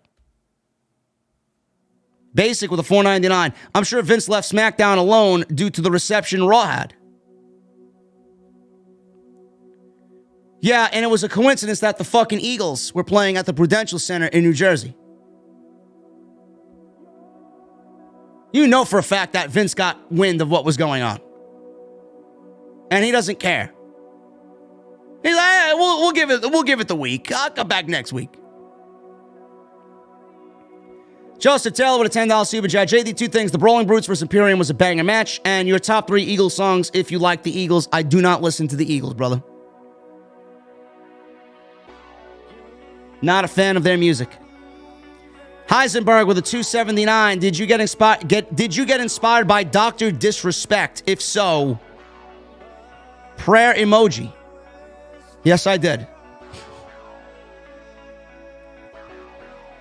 Basic with a $4.99. I'm sure Vince left SmackDown alone due to the reception Raw had. Yeah, and it was a coincidence that the fucking Eagles were playing at the Prudential Center in New Jersey. You know for a fact that Vince got wind of what was going on. And he doesn't care. He's like, hey, we'll give it the week. I'll come back next week. Joseph Taylor with a $10 super chat. JD, two things. The Brawling Brutes versus Imperium was a banger match. And your top 3 Eagles songs if you like the Eagles. I do not listen to the Eagles, brother. Not a fan of their music. Heisenberg with a 279. Did you get inspired by Dr. Disrespect? If so, prayer emoji. Yes, I did.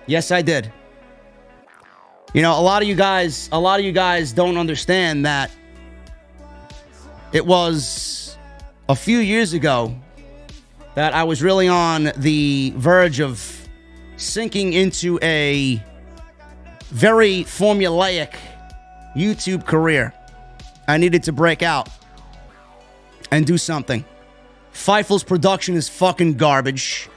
Yes, I did. You know, a lot of you guys don't understand that it was a few years ago that I was really on the verge of sinking into a very formulaic YouTube career. I needed to break out and do something. Feifel's production is fucking garbage.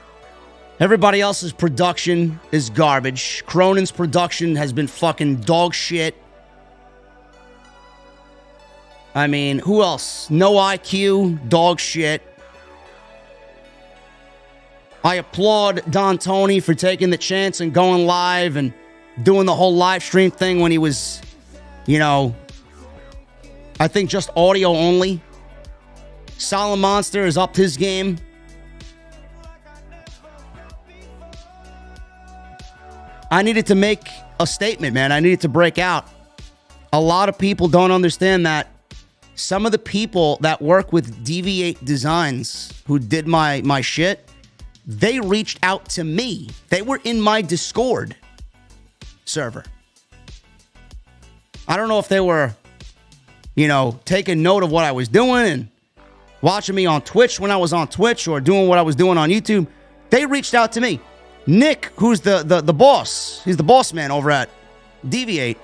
Everybody else's production is garbage. Cronin's production has been fucking dog shit. I mean, who else? No IQ, dog shit. I applaud Don Tony for taking the chance and going live and doing the whole live stream thing when he was, you know, I think just audio only. Solid Monster has upped his game. I needed to make a statement, man. I needed to break out. A lot of people don't understand that some of the people that work with Deviate Designs who did my shit, they reached out to me. They were in my Discord server. I don't know if they were, you know, taking note of what I was doing and watching me on Twitch when I was on Twitch or doing what I was doing on YouTube. They reached out to me. Nick, who's the boss, he's the boss man over at Deviate,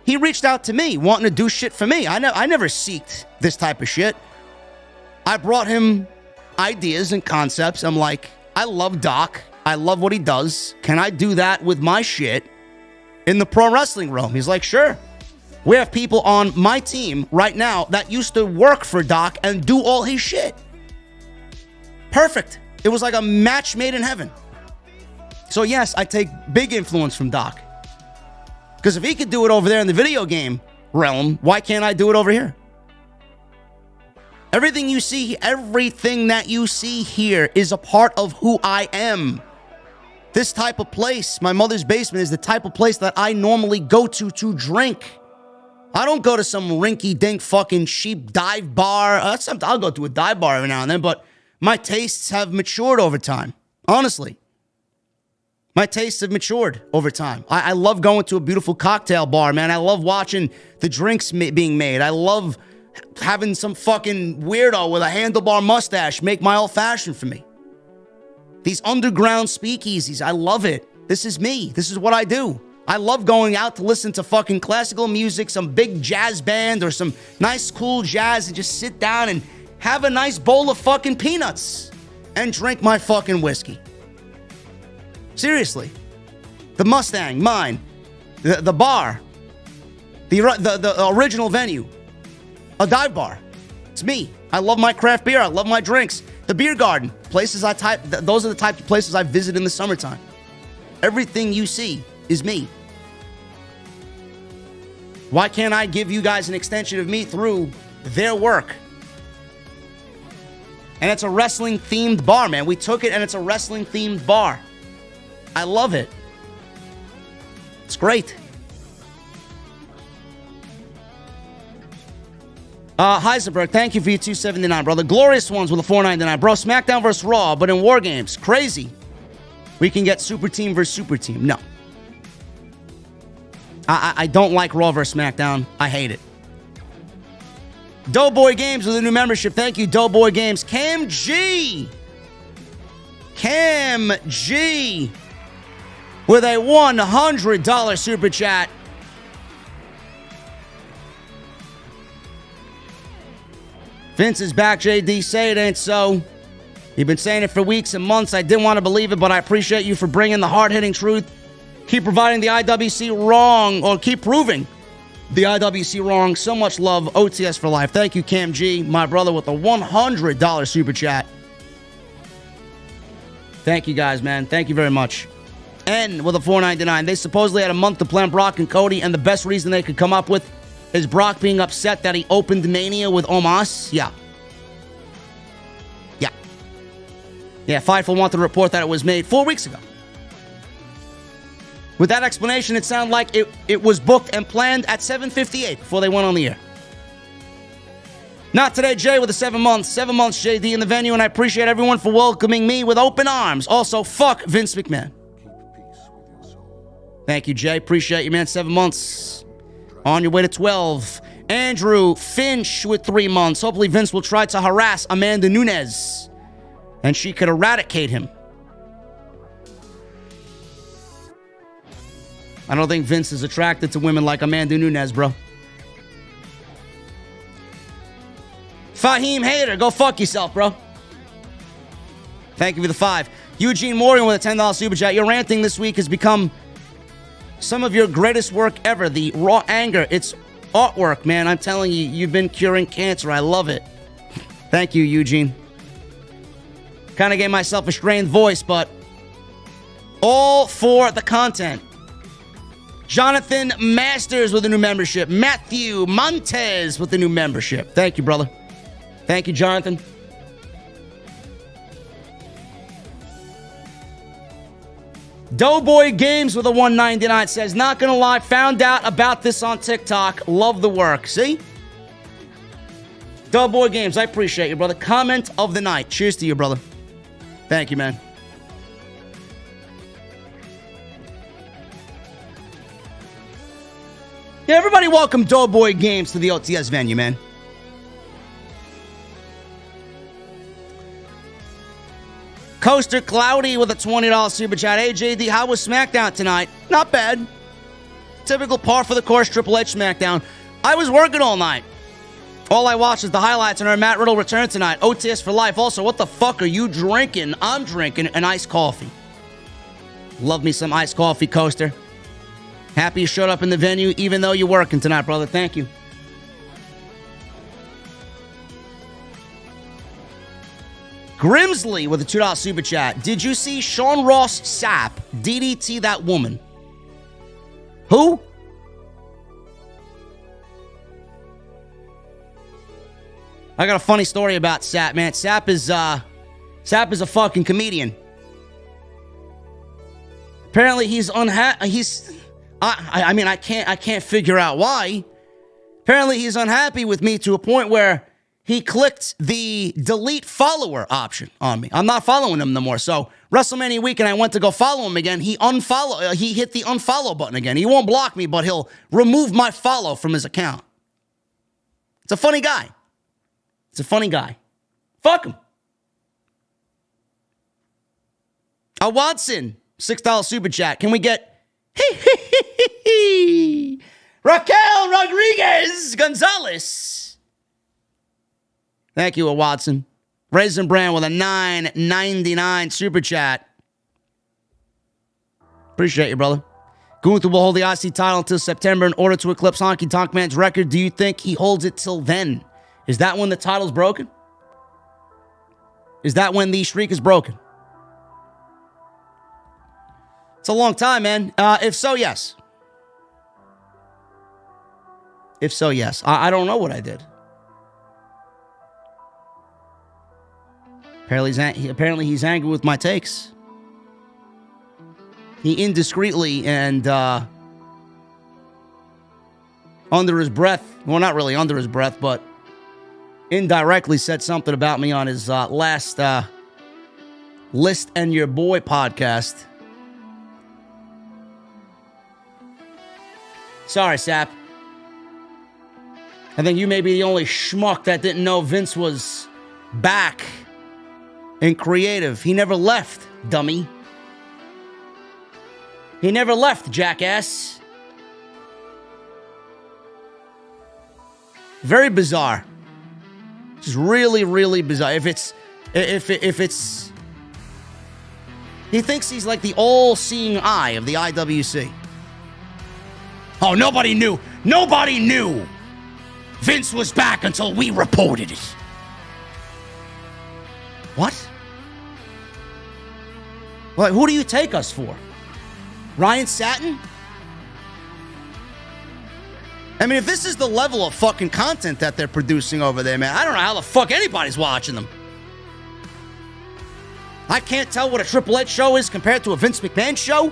he reached out to me wanting to do shit for me. I never seeked this type of shit. I brought him ideas and concepts. I'm like, I love Doc. I love what he does. Can I do that with my shit in the pro wrestling realm? He's like, sure. We have people on my team right now that used to work for Doc and do all his shit. Perfect. It was like a match made in heaven. So yes, I take big influence from Doc. Because if he could do it over there in the video game realm, why can't I do it over here? Everything that you see here is a part of who I am. This type of place, my mother's basement, is the type of place that I normally go to drink. I don't go to some rinky-dink fucking cheap dive bar. I'll go to a dive bar every now and then, but my tastes have matured over time. Honestly. My tastes have matured over time. I love going to a beautiful cocktail bar, man. I love watching the drinks being made. I love having some fucking weirdo with a handlebar mustache make my old fashioned for me. These underground speakeasies, I love it. This is me. This is what I do. I love going out to listen to fucking classical music, some big jazz band or some nice cool jazz and just sit down and have a nice bowl of fucking peanuts and drink my fucking whiskey. Seriously. The Mustang, mine. The bar. The original venue. A dive bar. It's me. I love my craft beer. I love my drinks. The beer garden. Those are the type of places I visit in the summertime. Everything you see is me. Why can't I give you guys an extension of me through their work? And it's a wrestling themed bar, man. We took it and it's a wrestling themed bar. I love it. It's great. Heisenberg, thank you for your 279, brother. Glorious Ones with a 499. Bro, SmackDown versus Raw, but in War Games. Crazy. We can get Super Team versus Super Team. No. I don't like Raw versus SmackDown. I hate it. Doughboy Games with a new membership. Thank you, Doughboy Games. Cam G with a $100 super chat. Vince is back, JD. Say it ain't so. You've been saying it for weeks and months. I didn't want to believe it, but I appreciate you for bringing the hard-hitting truth. Keep providing the IWC wrong, or keep proving the IWC wrong. So much love. OTS for life. Thank you, Cam G, my brother, with a $100 super chat. Thank you guys, man. Thank you very much. N with a $4.99. They supposedly had a month to plan Brock and Cody, and the best reason they could come up with is Brock being upset that he opened Mania with Omos. Yeah. Fightful wanted to report that it was made 4 weeks ago. With that explanation, it sounded like it was booked and planned at 7:58 before they went on the air. Not today, Jay, with the 7 months. 7 months, JD, in the venue, and I appreciate everyone for welcoming me with open arms. Also, fuck Vince McMahon. Thank you, Jay. Appreciate you, man. 7 months. On your way to 12. Andrew Finch with 3 months. Hopefully Vince will try to harass Amanda Nunes, and she could eradicate him. I don't think Vince is attracted to women like Amanda Nunes, bro. Fahim Hader, go fuck yourself, bro. Thank you for the 5. Eugene Morgan with a $10 super chat. Your ranting this week has become some of your greatest work ever. The raw anger. It's artwork, man. I'm telling you, you've been curing cancer. I love it. Thank you, Eugene. Kind of gave myself a strained voice, but all for the content. Jonathan Masters with a new membership. Matthew Montez with a new membership. Thank you, brother. Thank you, Jonathan. Doughboy Games with a $1.99 says, not gonna lie, found out about this on TikTok. Love the work. See? Doughboy Games, I appreciate you, brother. Comment of the night. Cheers to you, brother. Thank you, man. Yeah, everybody welcome Doughboy Games to the OTS venue, man. Coaster Cloudy with a $20 super chat. Hey, JD, how was SmackDown tonight? Not bad. Typical par for the course Triple H SmackDown. I was working all night. All I watched is the highlights and our Matt Riddle return tonight. OTS for life. Also, what the fuck are you drinking? I'm drinking an iced coffee. Love me some iced coffee, Coaster. Happy you showed up in the venue, even though you're working tonight, brother. Thank you. Grimsley with a $2 super chat. Did you see Sean Ross Sapp DDT that woman? Who? I got a funny story about Sapp, man. Sapp is a fucking comedian. Apparently he's unhappy. I can't figure out why. Apparently he's unhappy with me to a point where he clicked the delete follower option on me. I'm not following him no more. So WrestleMania weekend, I went to go follow him again. He hit the unfollow button again. He won't block me, but he'll remove my follow from his account. It's a funny guy. Fuck him. Watson, $6 super chat. Can we get Raquel Rodriguez Gonzalez? Thank you, Watson. Raisin Brand with a $9.99 super chat. Appreciate you, brother. Gunther will hold the IC title until September in order to eclipse Honky Tonk Man's record. Do you think he holds it till then? Is that when the title's broken? Is that when the streak is broken? It's a long time, man. If so, yes. I don't know what I did. Apparently he's angry with my takes. He indiscreetly and under his breath, well, not really under his breath, but indirectly said something about me on his last List and Your Boy podcast. Sorry, Sapp. I think you may be the only schmuck that didn't know Vince was back and creative. He never left, dummy. He never left, jackass. Very bizarre. Just really, really bizarre. If it's he thinks he's like the all-seeing eye of the IWC. Oh, nobody knew. Nobody knew Vince was back until we reported it. What? Like, who do you take us for? Ryan Satin? I mean, if this is the level of fucking content that they're producing over there, man, I don't know how the fuck anybody's watching them. I can't tell what a Triple H show is compared to a Vince McMahon show.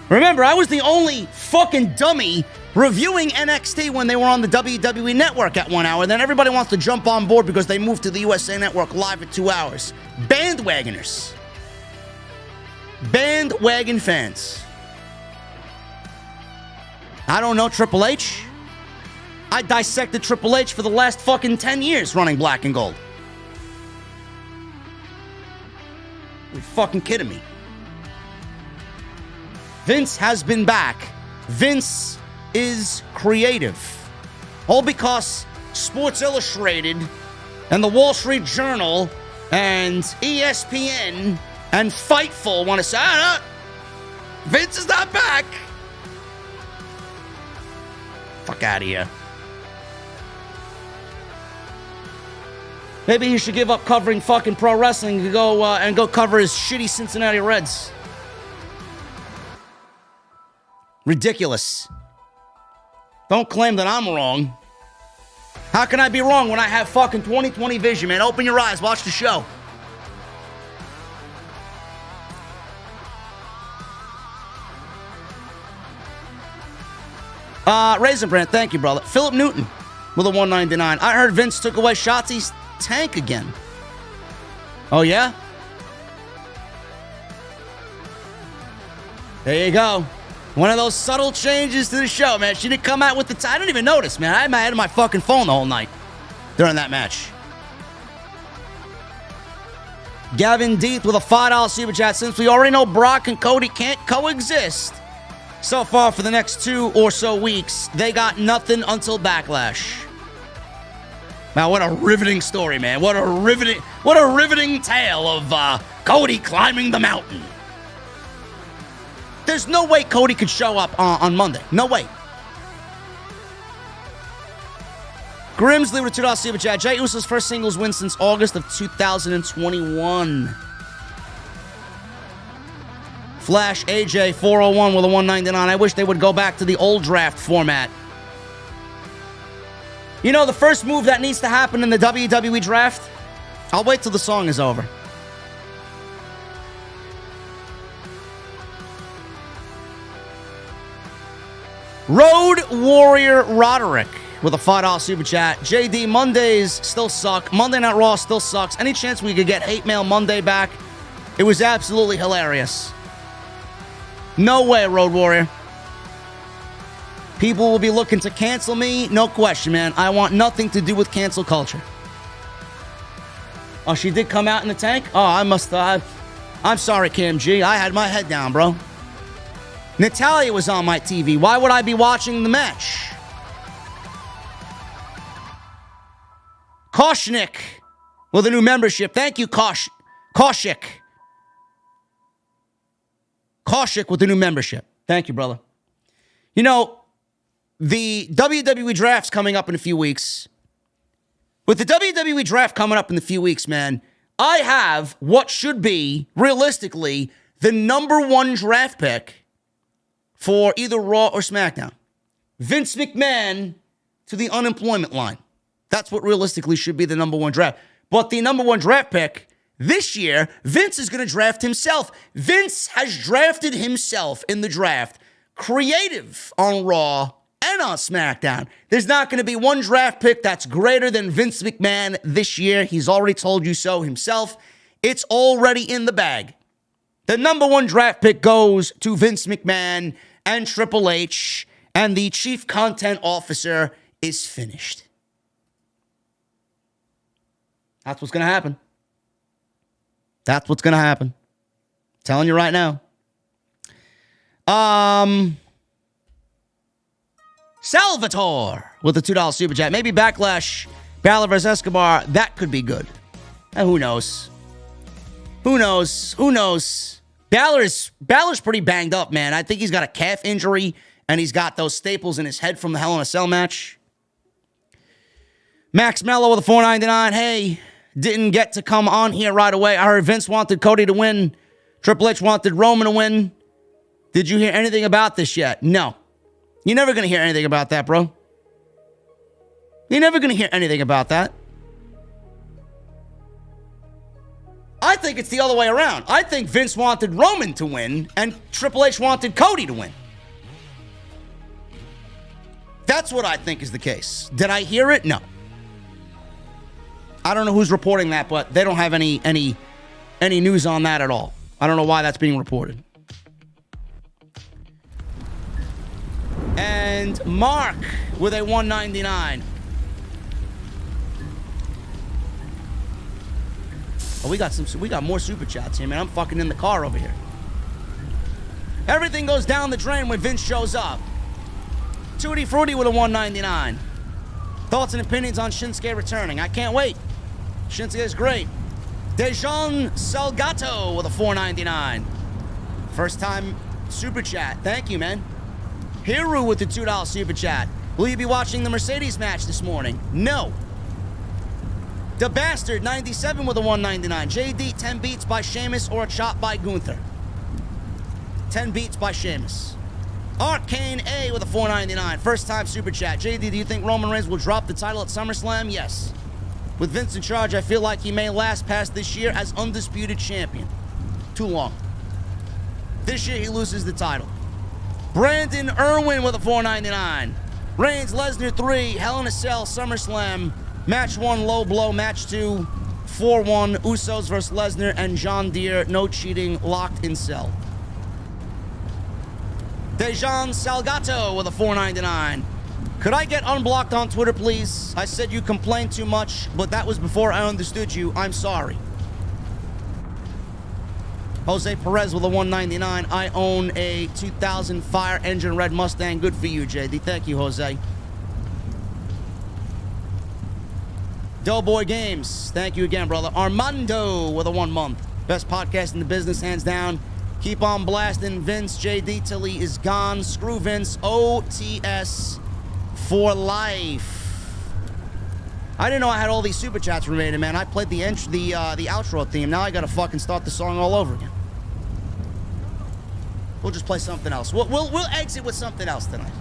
Remember, I was the only fucking dummy reviewing NXT when they were on the WWE Network at 1 hour. Then everybody wants to jump on board because they moved to the USA Network live at 2 hours. Bandwagoners. Bandwagon fans. I don't know Triple H. I dissected Triple H for the last fucking 10 years running Black and Gold. Are you fucking kidding me? Vince has been back. Vince is creative. All because Sports Illustrated and the Wall Street Journal and ESPN and Fightful want to say, Vince is not back. Fuck out of here. Maybe he should give up covering fucking pro wrestling to go cover his shitty Cincinnati Reds. Ridiculous. Don't claim that I'm wrong. How can I be wrong when I have fucking 20/20 vision, man? Open your eyes, watch the show. Raisin Brand, thank you, brother. Philip Newton with a 199. I heard Vince took away Shotzi's tank again. Oh, yeah? There you go. One of those subtle changes to the show, man. She didn't come out with the I didn't even notice, man. I had my head on my fucking phone the whole night during that match. Gavin Deeth with a $5 super chat. Since we already know Brock and Cody can't coexist so far for the next 2 or so weeks, they got nothing until Backlash. Now, what a riveting story, man. What a riveting tale of Cody climbing the mountain. There's no way Cody could show up on Monday. No way. Grimsley with a $2 super chat. Jey Uso's first singles win since August of 2021. Flash AJ 401 with a 199. I wish they would go back to the old draft format. You know, the first move that needs to happen in the WWE Draft? I'll wait till the song is over. Road Warrior Roderick with a $5 super chat. JD, Mondays still suck. Monday Night Raw still sucks. Any chance we could get Hate Mail Monday back? It was absolutely hilarious. No way, Road Warrior. People will be looking to cancel me. No question, man. I want nothing to do with cancel culture. Oh, she did come out in the tank? Oh, I'm sorry, Kim G. I had my head down, bro. Natalia was on my TV. Why would I be watching the match? Koshnik with a new membership. Thank you, Koshik. Koshik with the new membership. Thank you, brother. You know, the WWE Draft's coming up in a few weeks. With the WWE Draft coming up in a few weeks, man, I have what should be, realistically, the #1 draft pick for either Raw or SmackDown. Vince McMahon to the unemployment line. That's what realistically should be the #1 draft. But the #1 draft pick this year, Vince is going to draft himself. Vince has drafted himself in the draft. Creative on Raw and on SmackDown. There's not going to be one draft pick that's greater than Vince McMahon this year. He's already told you so himself. It's already in the bag. The #1 draft pick goes to Vince McMahon and Triple H, and the chief content officer is finished. That's what's going to happen. That's what's going to happen. Telling you right now. Salvatore with a $2 super chat. Maybe Backlash, Balor vs. Escobar. That could be good. And who knows? Who knows? Who knows? Balor's pretty banged up, man. I think he's got a calf injury, and he's got those staples in his head from the Hell in a Cell match. Max Mello with a $4.99. Hey, didn't get to come on here right away. I heard Vince wanted Cody to win. Triple H wanted Roman to win. Did you hear anything about this yet? No. You're never going to hear anything about that, bro. You're never going to hear anything about that. I think it's the other way around. I think Vince wanted Roman to win and Triple H wanted Cody to win. That's what I think is the case. Did I hear it? No. I don't know who's reporting that, but they don't have any news on that at all. I don't know why that's being reported. And Mark with a $1.99. Oh, we got more super chats here, man. I'm fucking in the car over here. Everything goes down the drain when Vince shows up. Tutti Frutti with a $1.99. Thoughts and opinions on Shinsuke returning. I can't wait. Shinsuke is great. Dejan Salgato with a $4.99. First time super chat. Thank you, man. Hiru with the $2 super chat. Will you be watching the Mercedes match this morning? No. The Bastard 97 with a $1.99. JD 10 beats by Sheamus or a chop by Gunther. 10 beats by Sheamus. Arcane A with a $4.99. First time super chat. JD, do you think Roman Reigns will drop the title at SummerSlam? Yes. With Vince in charge, I feel like he may last past this year as undisputed champion. Too long. This year he loses the title. Brandon Irwin with a $4.99. Reigns, Lesnar 3, Hell in a Cell, SummerSlam. Match 1, low blow. Match 2, 4-1. Usos versus Lesnar and John Deere. No cheating, locked in cell. Dejan Salgato with a $4.99. Could I get unblocked on Twitter, please? I said you complained too much, but that was before I understood you. I'm sorry. Jose Perez with a $1.99. I own a 2000 Fire Engine Red Mustang. Good for you, JD. Thank you, Jose. Doughboy Games. Thank you again, brother. Armando with a 1 month. Best podcast in the business, hands down. Keep on blasting Vince JD till he is gone. Screw Vince. OTS for life. I didn't know I had all these super chats remaining, man. I played the outro theme. Now I gotta fucking start the song all over again. We'll just play something else. We'll exit with something else tonight.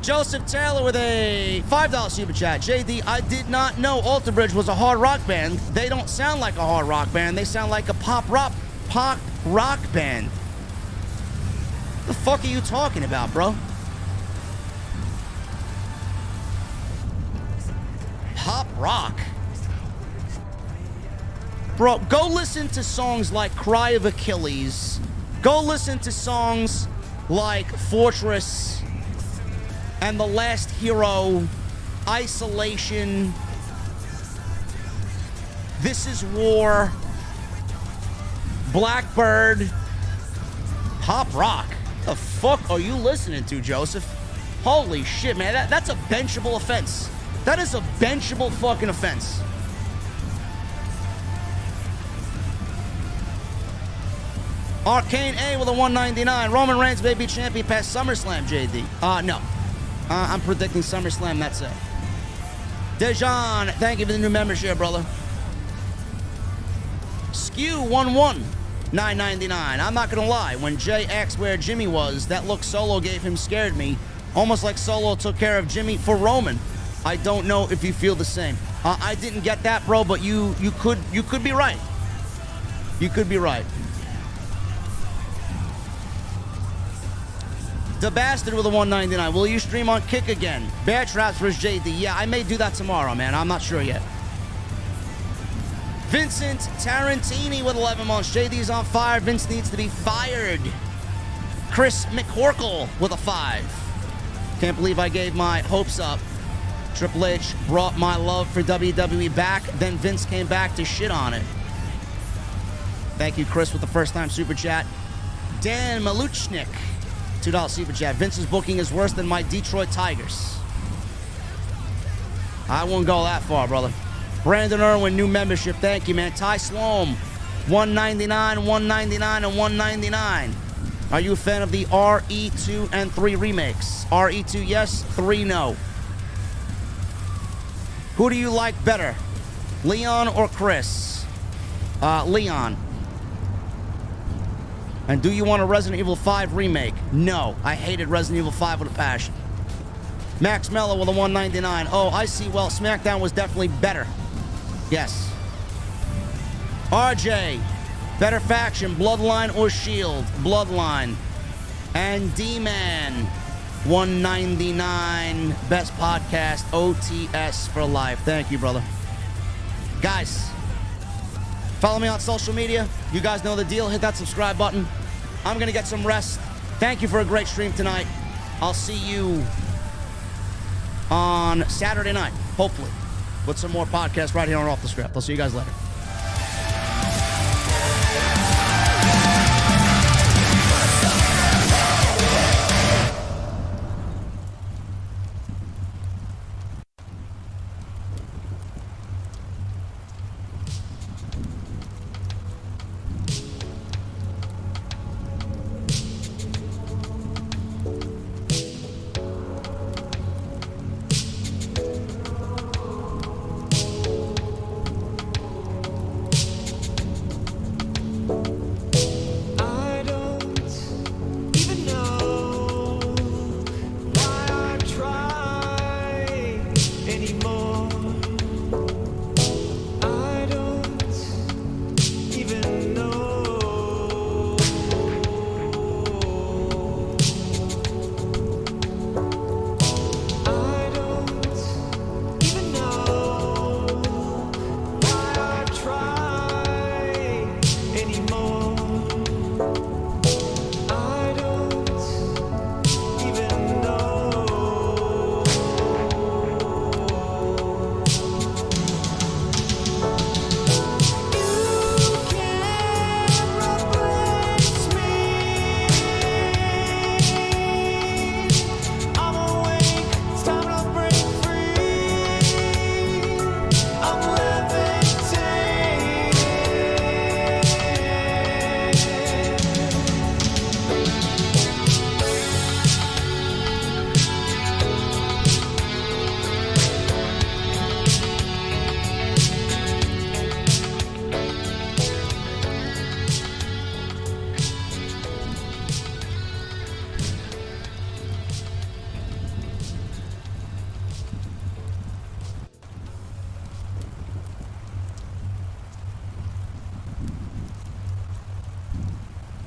Joseph Taylor with a $5 super chat. JD, I did not know Alter Bridge was a hard rock band. They don't sound like a hard rock band. They sound like a pop rock band. The fuck are you talking about, bro? Pop rock? Bro, go listen to songs like Cry of Achilles. Go listen to songs like Fortress and The Last Hero, Isolation, This Is War, Blackbird. Pop rock. The fuck are you listening to, Joseph? Holy shit, man. That's a benchable offense. That is a benchable fucking offense. Arcane A with a $1.99. Roman Reigns may be champion past SummerSlam, JD. No. I'm predicting SummerSlam, that's it. Dejan, thank you for the new membership, brother. Skew11, $9.99. I'm not gonna lie, when Jay asked where Jimmy was, that look Solo gave him scared me. Almost like Solo took care of Jimmy for Roman. I don't know if you feel the same. I didn't get that, bro, but you could be right. You could be right. The Bastard with a $1.99. Will you stream on Kick again? Bear Traps vs. JD. Yeah, I may do that tomorrow, man. I'm not sure yet. Vincent Tarantini with 11 months. JD's on fire. Vince needs to be fired. Chris McCorkle with a 5. Can't believe I gave my hopes up. Triple H brought my love for WWE back. Then Vince came back to shit on it. Thank you, Chris, with the first time super chat. Dan Maluchnik. $2 super chat. Vince's booking is worse than my Detroit Tigers. I won't go that far, brother. Brandon Irwin, new membership. Thank you, man. Ty Sloan, $1.99, $1.99, and $1.99. Are you a fan of the RE2 and 3 remakes? RE2, yes. 3, no. Who do you like better, Leon or Chris? Leon. And do you want a Resident Evil 5 remake? No. I hated Resident Evil 5 with a passion. Max Mello with a 199. Oh, I see. Well, SmackDown was definitely better. Yes. RJ. Better faction, Bloodline or Shield? Bloodline. And D-Man. 199. Best podcast, OTS for life. Thank you, brother. Guys, follow me on social media. You guys know the deal. Hit that subscribe button. I'm going to get some rest. Thank you for a great stream tonight. I'll see you on Saturday night, hopefully, with some more podcasts right here on Off the Script. I'll see you guys later.